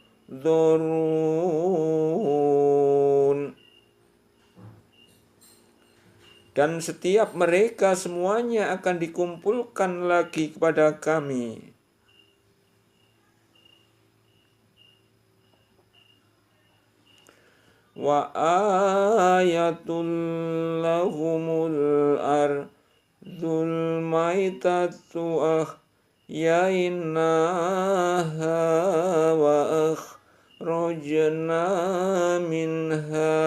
Dan setiap mereka semuanya akan dikumpulkan lagi kepada kami. Wa ayatul lahumul ardul maitatu ahyainaha wa akhrajna minha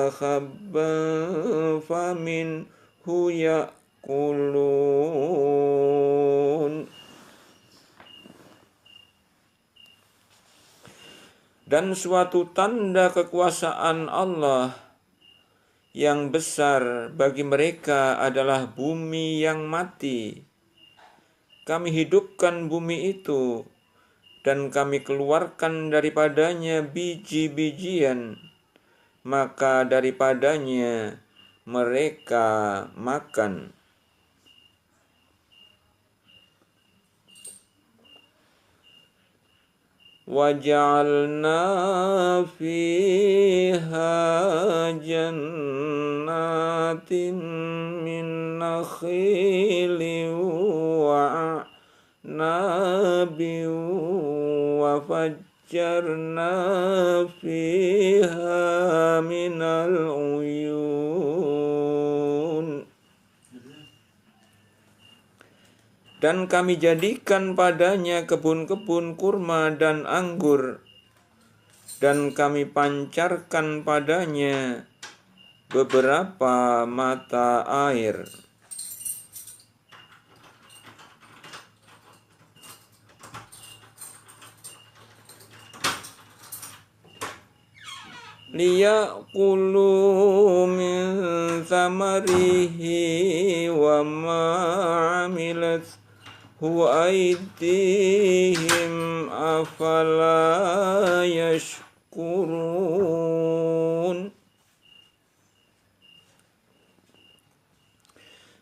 habban faminhu ya'kulun. Dan suatu tanda kekuasaan Allah yang besar bagi mereka adalah bumi yang mati. Kami hidupkan bumi itu, dan kami keluarkan daripadanya biji-bijian, maka daripadanya mereka makan. وَجَعَلْنَا فِيهَا جَنَّاتٍ مِّن نَخِيلٍ وَأَعْنَابٍ وَفَجَّرْنَا فِيهَا مِنَ الْعُيُونِ. Dan kami jadikan padanya kebun-kebun kurma dan anggur, dan kami pancarkan padanya beberapa mata air. Liya'kulu min thamarihi wa ma'amilat aydihim afala yashkurun.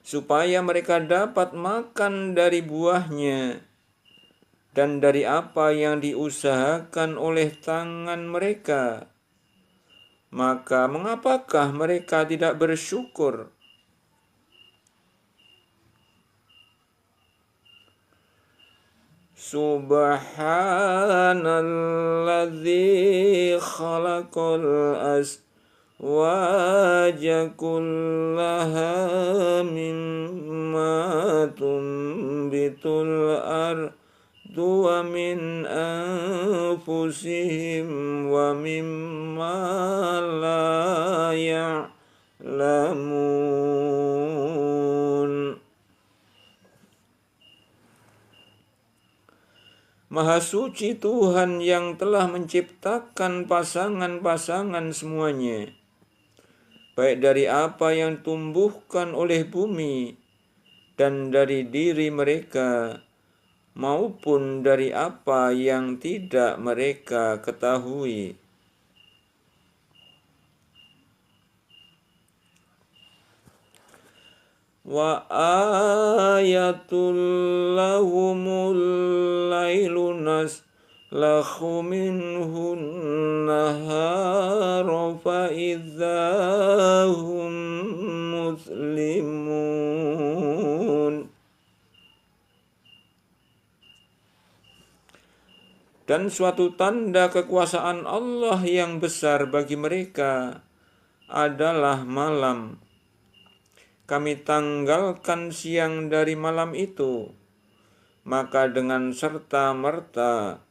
Supaya mereka dapat makan dari buahnya dan dari apa yang diusahakan oleh tangan mereka. Maka mengapakah mereka tidak bersyukur? Subhanalladzi khalaqal azwaja kullaha mimma tumbitul ardu wa min anfusihim wa mimma la ya'lamun. Maha suci Tuhan yang telah menciptakan pasangan-pasangan semuanya, baik dari apa yang tumbuhkan oleh bumi dan dari diri mereka, maupun dari apa yang tidak mereka ketahui. wa ayatul lahumul lailu naslakhu minhun nahara fa idzahum muslimun. Dan suatu tanda kekuasaan Allah yang besar bagi mereka adalah malam. Kami tanggalkan siang dari malam itu, maka dengan serta-merta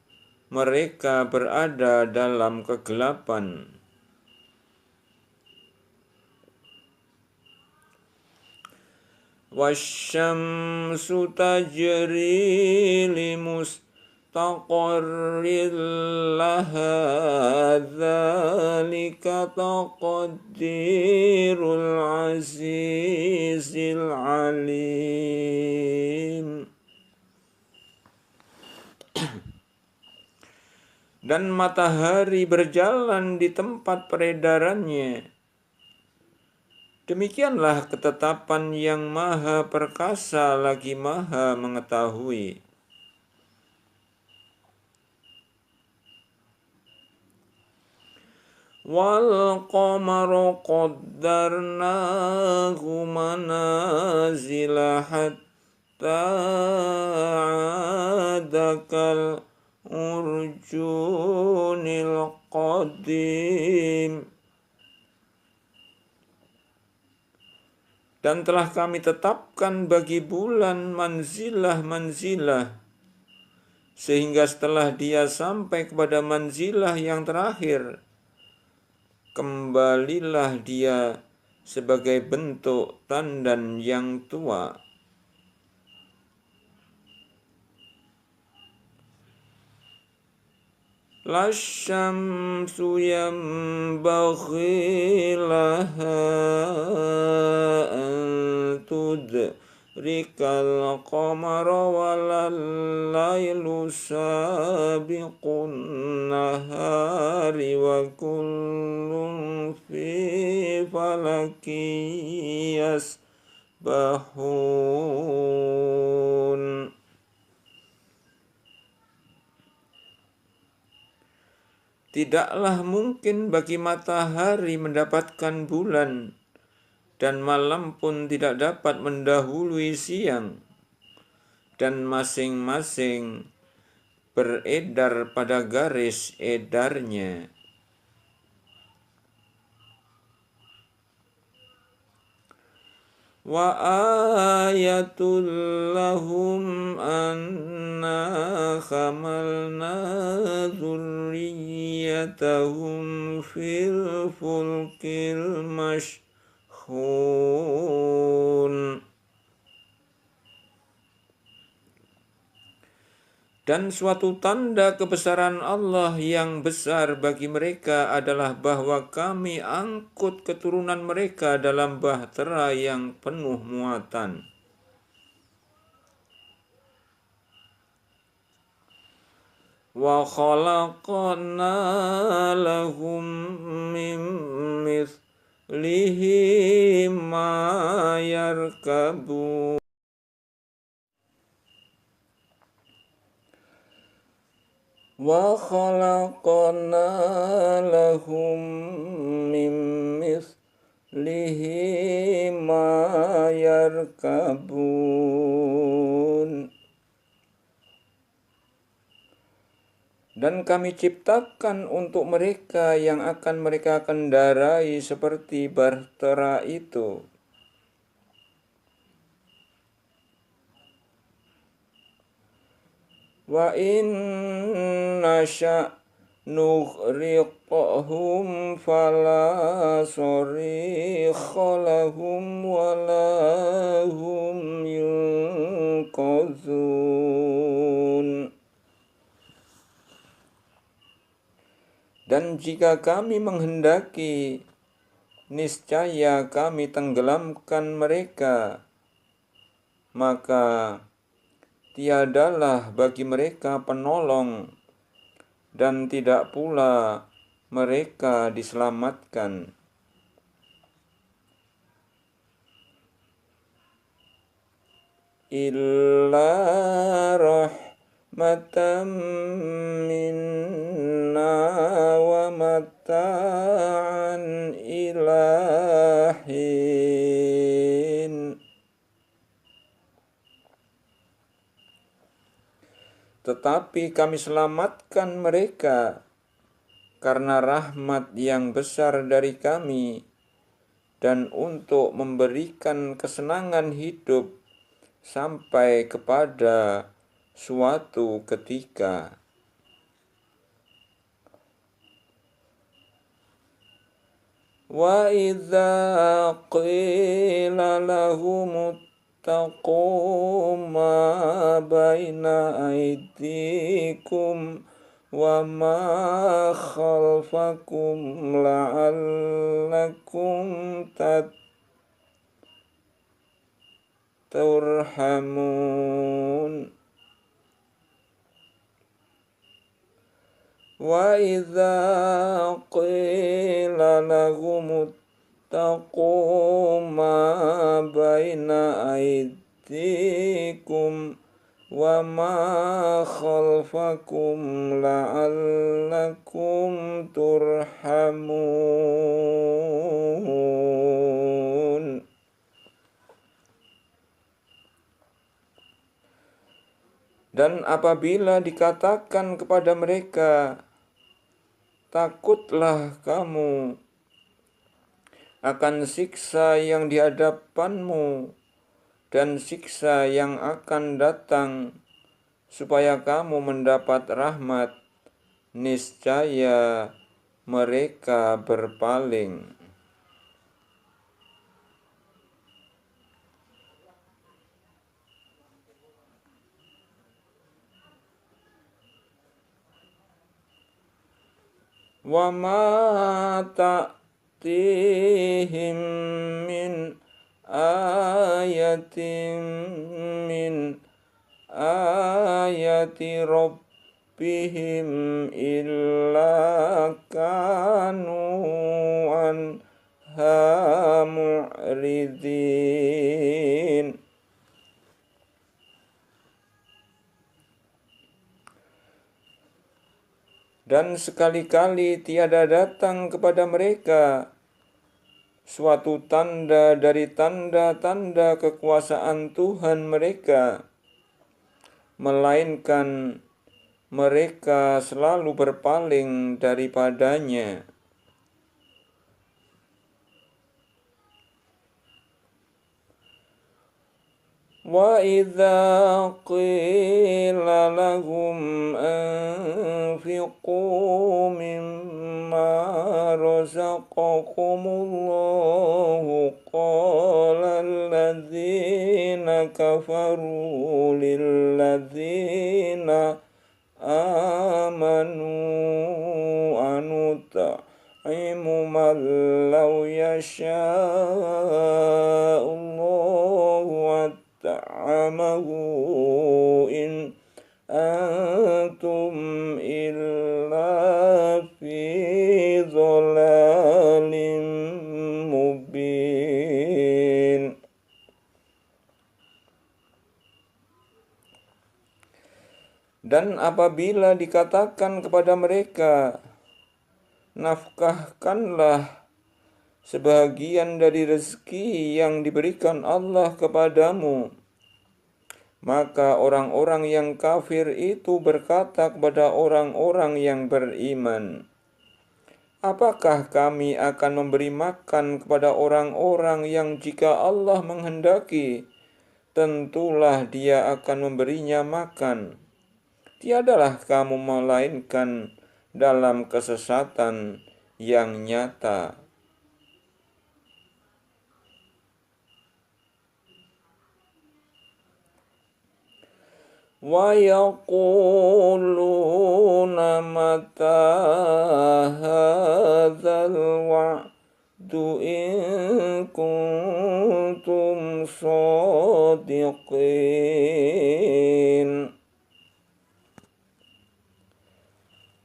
mereka berada dalam kegelapan. Wasyamsu tajri limustaqarril laha dzalika taqdirul azizil alim. Dan matahari berjalan di tempat peredarannya. Demikianlah ketetapan yang maha perkasa lagi maha mengetahui. Wal qamara qaddarnahu manazila hatta adakal urjunil qadim. Dan telah kami tetapkan bagi bulan manzilah-manzilah, sehingga setelah dia sampai kepada manzilah yang terakhir, kembalilah dia sebagai bentuk tandan yang tua. La syamsu yanbaghi laha an tudrikal qamara walal lailu sabiqun nahari wa kullun fi falaki yasbahun. Tidaklah mungkin bagi matahari mendapatkan bulan, dan malam pun tidak dapat mendahului siang, dan masing-masing beredar pada garis edarnya. Wa ayatul lahum anna hamalna dzurriyyatahum fil fulkil mashhun. Dan suatu tanda kebesaran Allah yang besar bagi mereka adalah bahwa kami angkut keturunan mereka dalam bahtera yang penuh muatan. Wa khalaqna lahum min mithlihi ma yarkabun. Wa khalaqna lahum min mithlihi ma yarkabun. Dan kami ciptakan untuk mereka yang akan mereka kendarai seperti bahtera itu. Wa inna sya' nughriqhum fala sarikha lahum wala hum yunqazun. Dan jika kami menghendaki, niscaya kami tenggelamkan mereka, maka tiadalah bagi mereka penolong, dan tidak pula mereka diselamatkan. illa rahmatan minna wa mata'an ilahin. Tetapi kami selamatkan mereka karena rahmat yang besar dari kami dan untuk memberikan kesenangan hidup sampai kepada suatu ketika. Wa idza qila lahum ittaqu ma baina aydikum wa ma khalfakum la'allakum turhamun. Wa idza qila lahum ittaqu ma baina aydikum wa ma khalfakum la'allakum turhamun. Dan apabila dikatakan kepada mereka, takutlah kamu akan siksa yang di hadapanmu dan siksa yang akan datang, supaya kamu mendapat rahmat, niscaya mereka berpaling. Wa ma ta'tihim min ayatin min ayati rabbihim illa kanu anha mu'ridin. Dan sekali-kali tiada datang kepada mereka suatu tanda dari tanda-tanda kekuasaan Tuhan mereka, melainkan mereka selalu berpaling daripadanya. Wa idza qila lahum anfiqu mimma razaqakumullahu qala alladzina kafaru lilladzina amanu anut'imu man law yasha'ullahu ta'amahu in antum illa fi dhalalim mubin. Dan apabila dikatakan kepada mereka, nafkahkanlah sebahagian dari rezeki yang diberikan Allah kepadamu, maka orang-orang yang kafir itu berkata kepada orang-orang yang beriman, apakah kami akan memberi makan kepada orang-orang yang jika Allah menghendaki, tentulah Dia akan memberinya makan. Tiadalah kamu melainkan dalam kesesatan yang nyata. Wa yaquluna mata hadzal wa'du in kuntum shadiqin.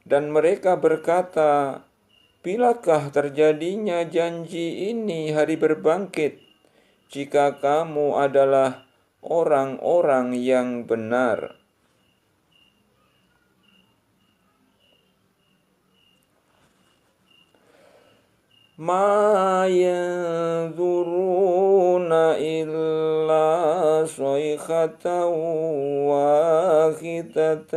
Dan mereka berkata, bilakah terjadinya janji ini hari berbangkit, jika kamu adalah orang-orang yang benar. Ma yanzuruna illa sayhatan wahidatan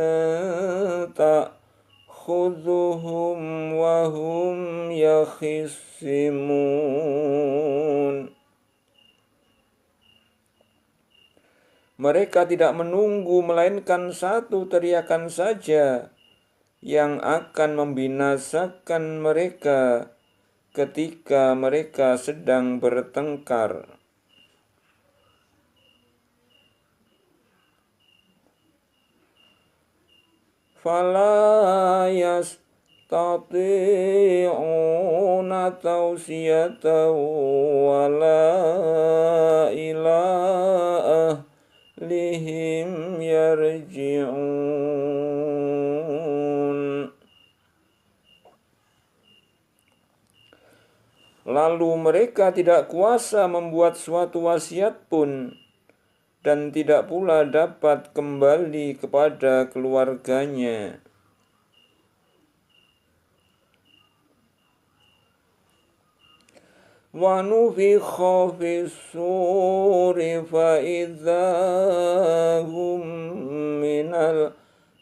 ta'khudhuhum wa hum yakhisimun. Mereka tidak menunggu melainkan satu teriakan saja yang akan membinasakan mereka ketika mereka sedang bertengkar. Fala yastati'una tawsiyatan wala ila ahlihim yarji'un. Lalu mereka tidak kuasa membuat suatu wasiat pun, dan tidak pula dapat kembali kepada keluarganya. Wa nufikha fis-suri fa idza hum minal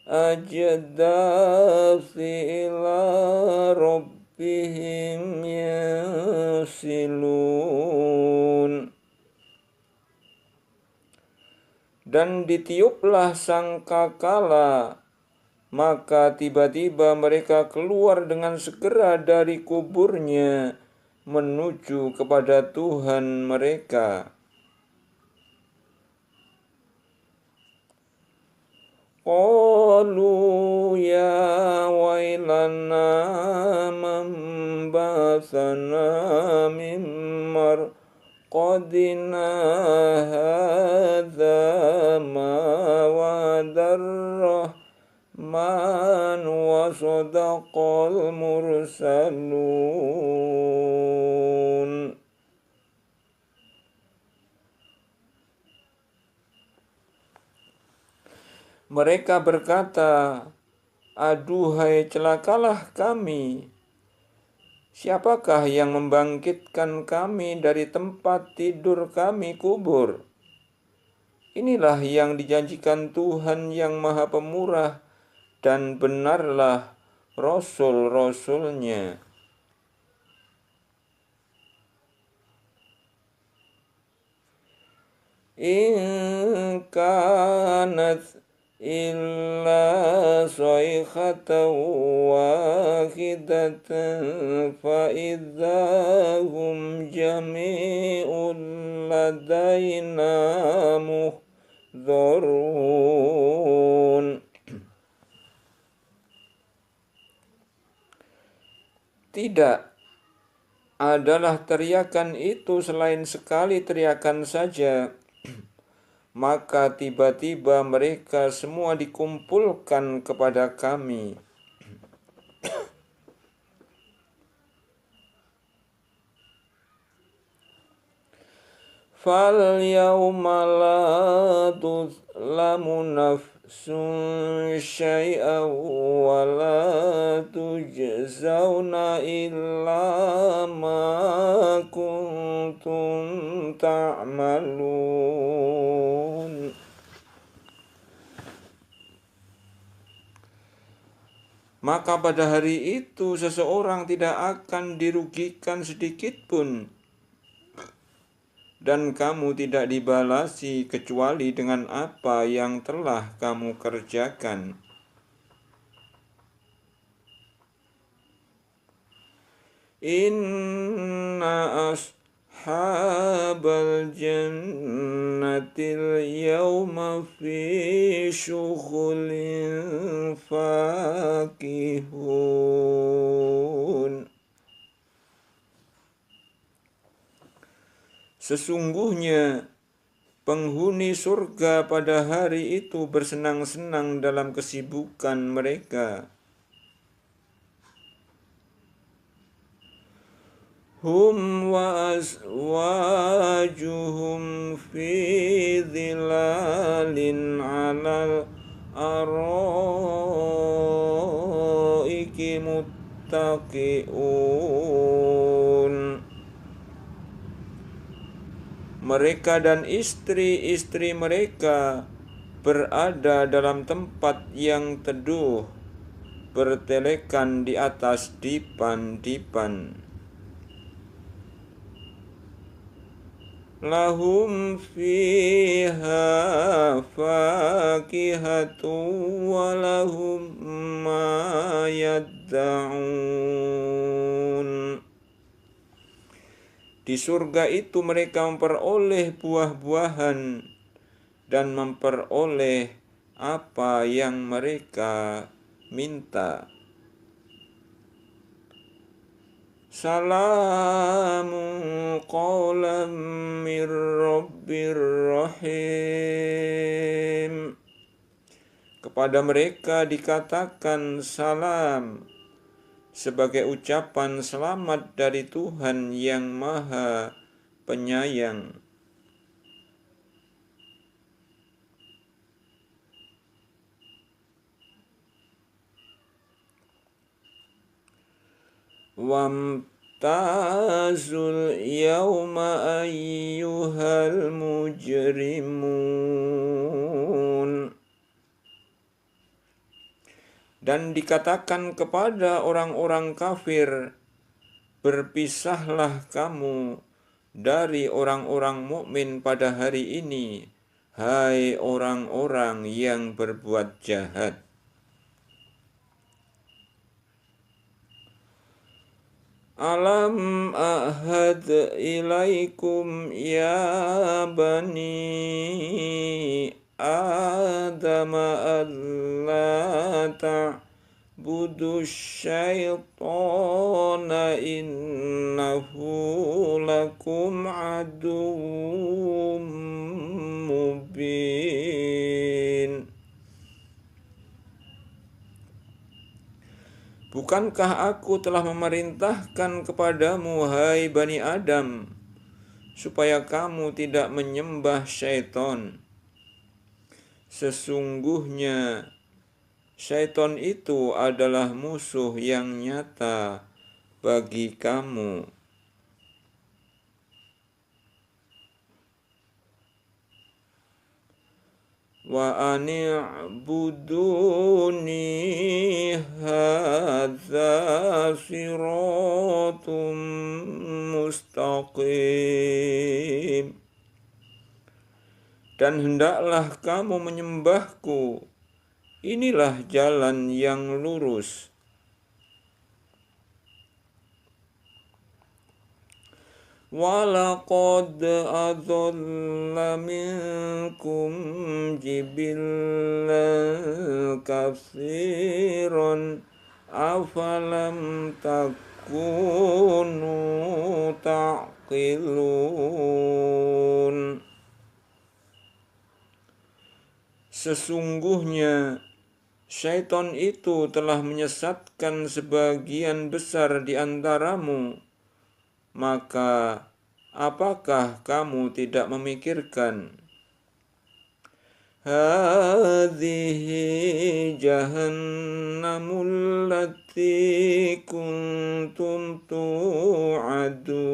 ajdasi ila rabbihim yasilun. Dan ditiuplah sangkakala, maka tiba-tiba mereka keluar dengan segera dari kuburnya menuju kepada Tuhan mereka. Qalu ya wailana man ba'athana min marqadina hadza ma wa'adar rahman wa sadaqal mursalun. Mereka berkata, aduhai celakalah kami. Siapakah yang membangkitkan kami dari tempat tidur kami kubur? Inilah yang dijanjikan Tuhan yang Maha Pemurah, dan benarlah Rasul-Rasulnya. In kanat illa sayhatan wahidatan fa idza hum jami'un ladaina muhdharun. Tidak adalah teriakan itu selain sekali teriakan saja, maka tiba-tiba mereka semua dikumpulkan kepada kami. Fal yawma la tuzlamu nafsun syai'an wa la tujzauna illa ma kuntum ta'malun. Maka pada hari itu seseorang tidak akan dirugikan sedikit pun, dan kamu tidak dibalasi kecuali dengan apa yang telah kamu kerjakan. Inna ashabal jannatil yawma fi syughulin fakihun. Sesungguhnya penghuni surga pada hari itu bersenang-senang dalam kesibukan mereka. hum wa azwajuhum fi dhilalin 'alal araiki muttaqiun. Mereka dan istri-istri mereka berada dalam tempat yang teduh, bertelekan di atas dipan-dipan. Lahum fiha fakihatun wa lahum ma yadda'un. Di surga itu mereka memperoleh buah-buahan dan memperoleh apa yang mereka minta. Salamun qawlan mir rabbir rahim. Kepada mereka dikatakan salam, sebagai ucapan selamat dari Tuhan yang Maha Penyayang. Wamtazul yawma ayyuhal mujrimun. Dan dikatakan kepada orang-orang kafir, berpisahlah kamu dari orang-orang mukmin pada hari ini, hai orang-orang yang berbuat jahat. Alam ahad ilaikum ya bani Adam alla ta'budu syaitana innahu lakum aduwwum mubin. Bukankah aku telah memerintahkan kepadamu, hai Bani Adam, supaya kamu tidak menyembah syaitan? Sesungguhnya syaitan itu adalah musuh yang nyata bagi kamu. Wa ani'buduni hadza siratum mustaqim. Dan hendaklah kamu menyembahku, inilah jalan yang lurus. Walaqad adalla minkum jibillan katsiran afalam takunu taqilun. Sesungguhnya syaitan itu telah menyesatkan sebagian besar di antaramu. Maka apakah kamu tidak memikirkan? Hadhihi jahannamul lati kuntum tu'adun.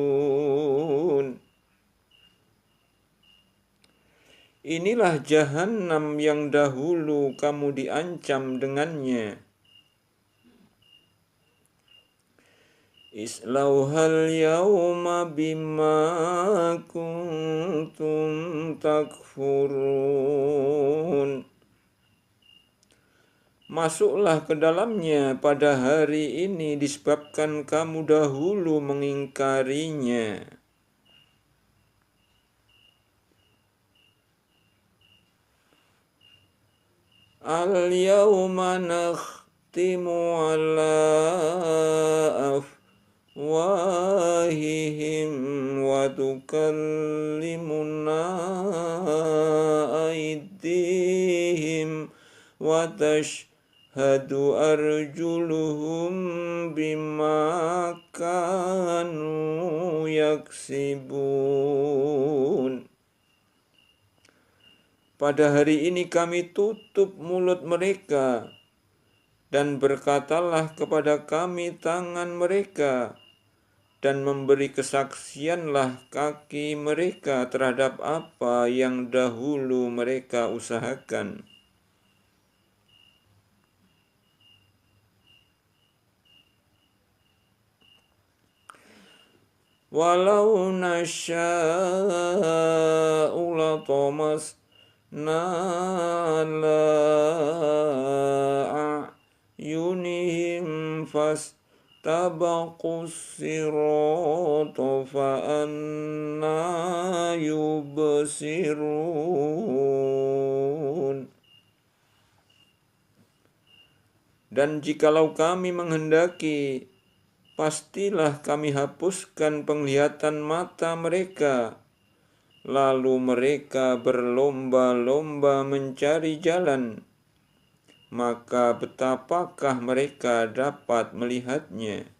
Inilah jahannam yang dahulu kamu diancam dengannya. Islauhal yawma bima kuntum takfurun. Masuklah ke dalamnya pada hari ini disebabkan kamu dahulu mengingkarinya. Al-yawma nakhtimu ala afwahihim wa tukallimuna aydihim wa tashhadu arjuluhum bima kanu yaksibun. Pada hari ini kami tutup mulut mereka, dan berkatalah kepada kami tangan mereka, dan memberi kesaksianlah kaki mereka terhadap apa yang dahulu mereka usahakan. Walau nasya'u latamasna ala a'yunihim fastabaqus sirata fa'anna yubsirun. Dan jikalau kami menghendaki, pastilah kami hapuskan penglihatan mata mereka, lalu mereka berlomba-lomba mencari jalan, maka betapakah mereka dapat melihatnya?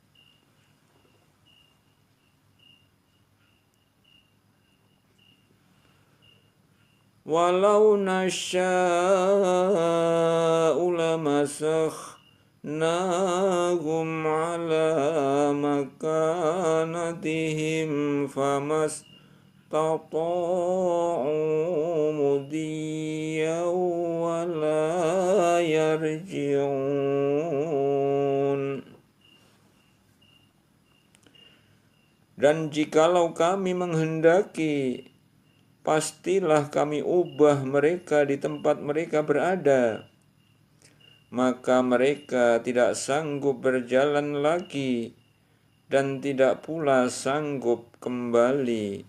Walau nasya'u lamasahnahum ala makanatihim famastata'u mudiyan wa la yarji'un. Dan jikalau kami menghendaki, pastilah kami ubah mereka di tempat mereka berada, maka mereka tidak sanggup berjalan lagi dan tidak pula sanggup kembali.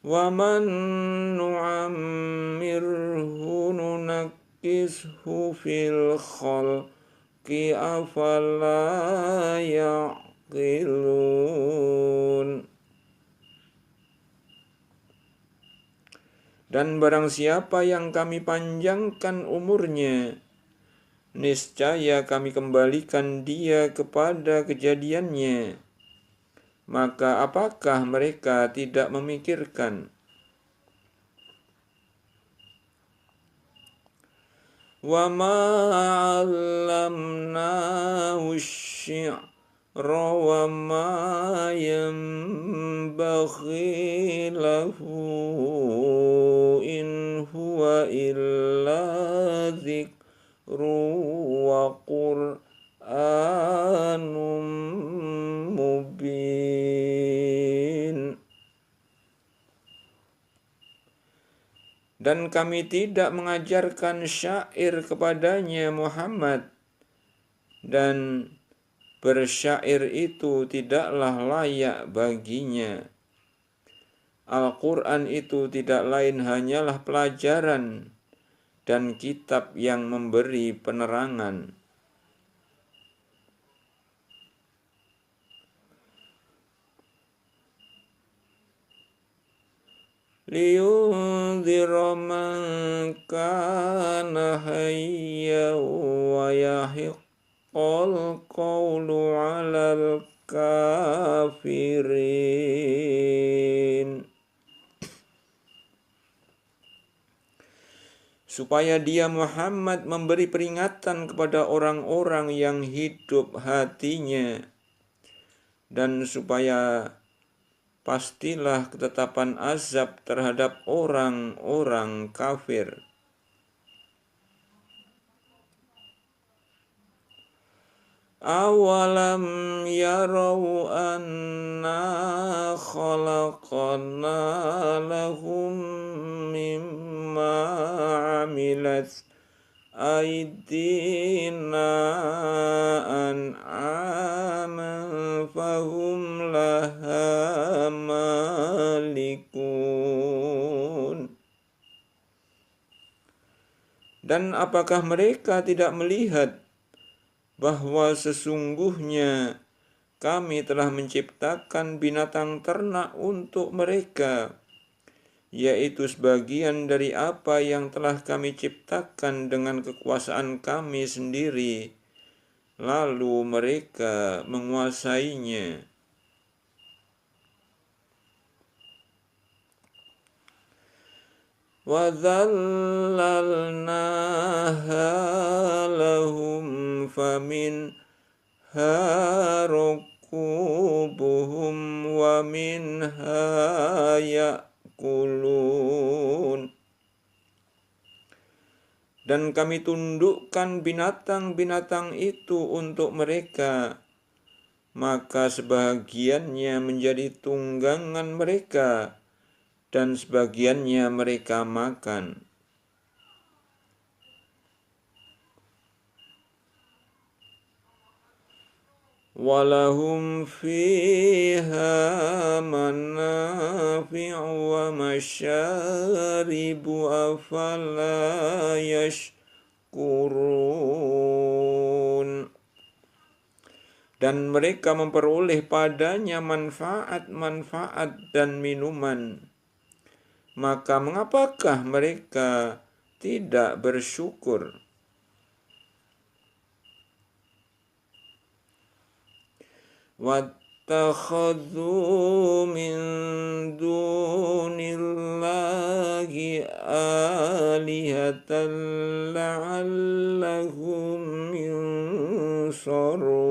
Wa man nu'ammirhu nunakkishu fil khalqi afala ya'qilun. Dan barang siapa yang kami panjangkan umurnya, niscaya kami kembalikan dia kepada kejadiannya. Maka apakah mereka tidak memikirkan? Wa ma 'allamnahu asy-syi'ra wa ma yanbaghi lahu in huwa illa dzikru wa qur'anum mubin. Dan kami tidak mengajarkan syair kepadanya Muhammad, dan bersyair itu tidaklah layak baginya. Al-Quran itu tidak lain hanyalah pelajaran dan kitab yang memberi penerangan. Liyunzira man kana hayyan wa yahiqqal qawlu 'alal kafirin. Supaya dia Muhammad memberi peringatan kepada orang-orang yang hidup hatinya, dan supaya pastilah ketetapan azab terhadap orang-orang kafir. Awalam yarau anna khalaqna lahum mimma amilat aydina an'aman fahum laha malikun. Dan apakah mereka tidak melihat bahwa sesungguhnya kami telah menciptakan binatang ternak untuk mereka, yaitu sebagian dari apa yang telah kami ciptakan dengan kekuasaan kami sendiri, lalu mereka menguasainya. وَذَلَّلْنَاهَا لَهُمْ فَمِنْهَا رَكُوبُهُمْ وَمِنْهَا يَأْكُلُونَ. Dan kami tundukkan binatang-binatang itu untuk mereka, maka sebahagiannya menjadi tunggangan mereka, dan sebagiannya mereka makan. Walahum fiha manafi'u wa masyaribu afala yashkurun. Dan mereka memperoleh padanya manfaat-manfaat dan minuman. Maka mengapakah mereka tidak bersyukur? وَاتَّخَذُوا مِن دُونِ اللَّهِ آلِهَةً لَعَلَّهُمْ يُنصَرُونَ.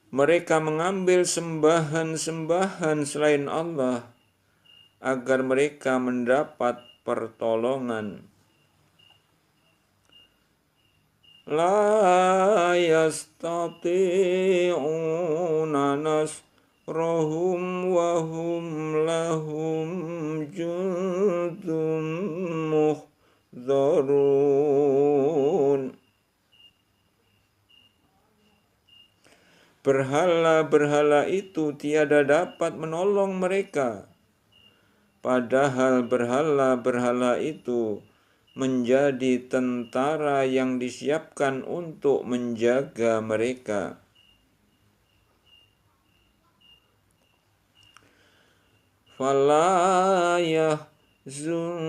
Mereka mengambil sembahan-sembahan selain Allah agar mereka mendapat pertolongan. La yastati'una nasrahum wa hum lahum jundum muhdharun. Berhala-berhala itu tiada dapat menolong mereka, padahal berhala-berhala itu menjadi tentara yang disiapkan untuk menjaga mereka. Fala yahzunka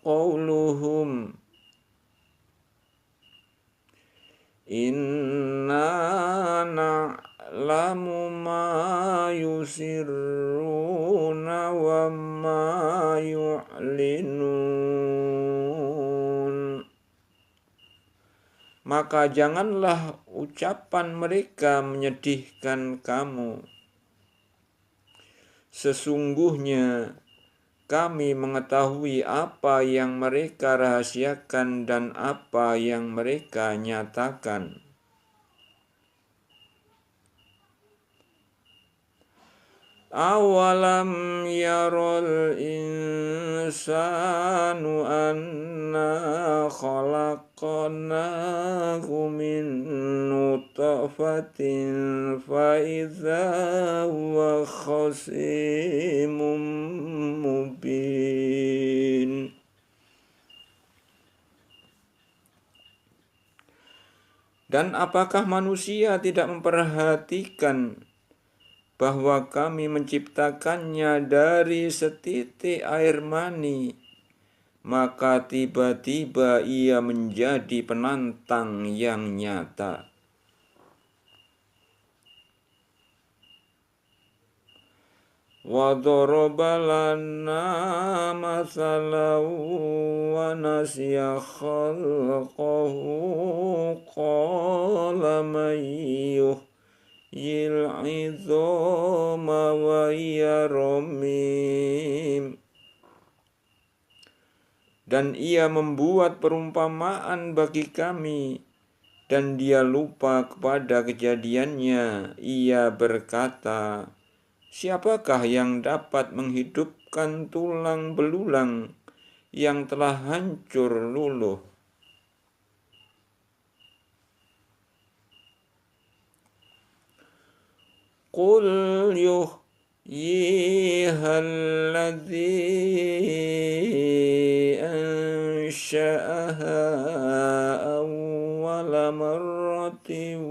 qawluhum inna na'lamu ma yusirruna wa ma yu'linun. Maka janganlah ucapan mereka menyedihkan kamu. Sesungguhnya kami mengetahui apa yang mereka rahasiakan dan apa yang mereka nyatakan. Awalam yarul insanu anna khalaqnahu min nutfatin fa idza huwa khasimun mubin. Dan apakah manusia tidak memperhatikan bahwa kami menciptakannya dari setitik air mani, maka tiba-tiba ia menjadi penantang yang nyata. Wa daraba lana mathalan wa nasiya khalqahu qala man yil'idhama wa yaramim. Dan ia membuat perumpamaan bagi kami, dan dia lupa kepada kejadiannya. Ia berkata, siapakah yang dapat menghidupkan tulang belulang yang telah hancur luluh? Qul yuhyiha alladhi ansha'aha awwala marratin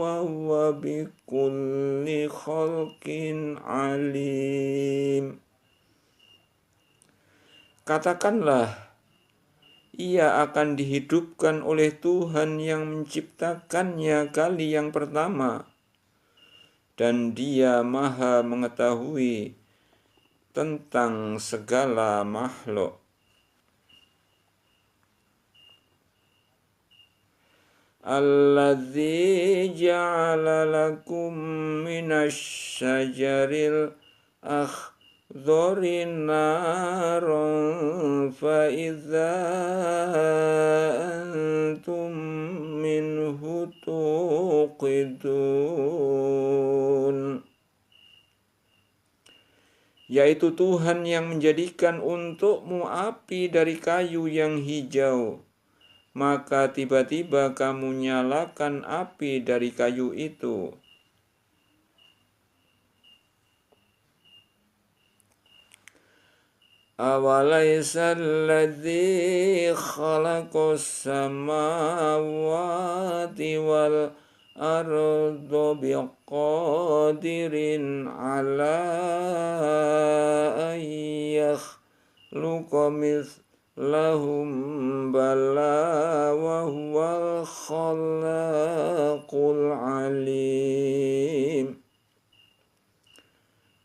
wa huwa bikulli khalqin alim. Katakanlah, ia akan dihidupkan oleh Tuhan yang menciptakannya kali yang pertama, dan Dia Maha mengetahui tentang segala makhluk. Alladzi ja'ala lakum minasy-syajaril akhdari naron fa idza antum minhu tuqidun. Yaitu Tuhan yang menjadikan untukmu api dari kayu yang hijau, maka tiba-tiba kamu nyalakan api dari kayu itu. Awalaysa alladzi khalaqas samawati wal arda biqadirin ala an yakhluqa lahum bala wa huwal khallaqul alim.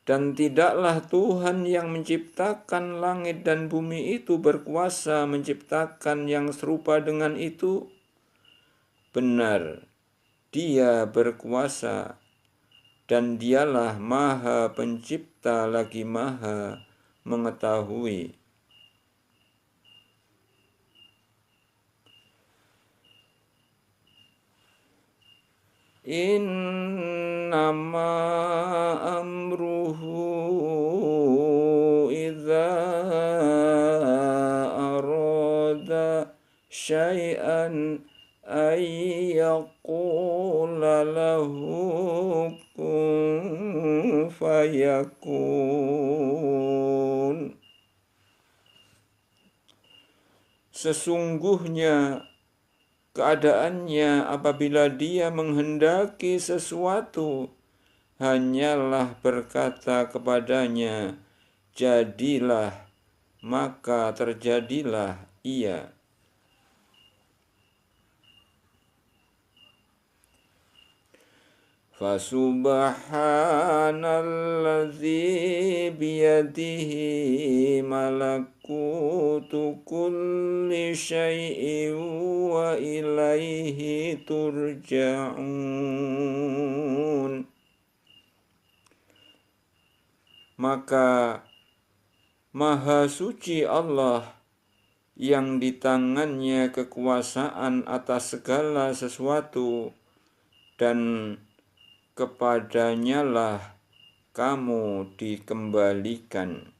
Dan tidaklah Tuhan yang menciptakan langit dan bumi itu berkuasa menciptakan yang serupa dengan itu? Benar, Dia berkuasa, dan Dialah Maha Pencipta lagi Maha Mengetahui. Innama amruhu idza arada syai'an ay yaqula lahu kun fayakun. Sesungguhnya keadaannya apabila Dia menghendaki sesuatu, hanyalah berkata kepadanya, jadilah, maka terjadilah ia. Fasubhanalladzi biyadihi malakutu kulli syai'in wa ilaihi turja'un. Maka Maha Suci Allah yang di tangannya kekuasaan atas segala sesuatu, dan kepadanyalah kamu dikembalikan.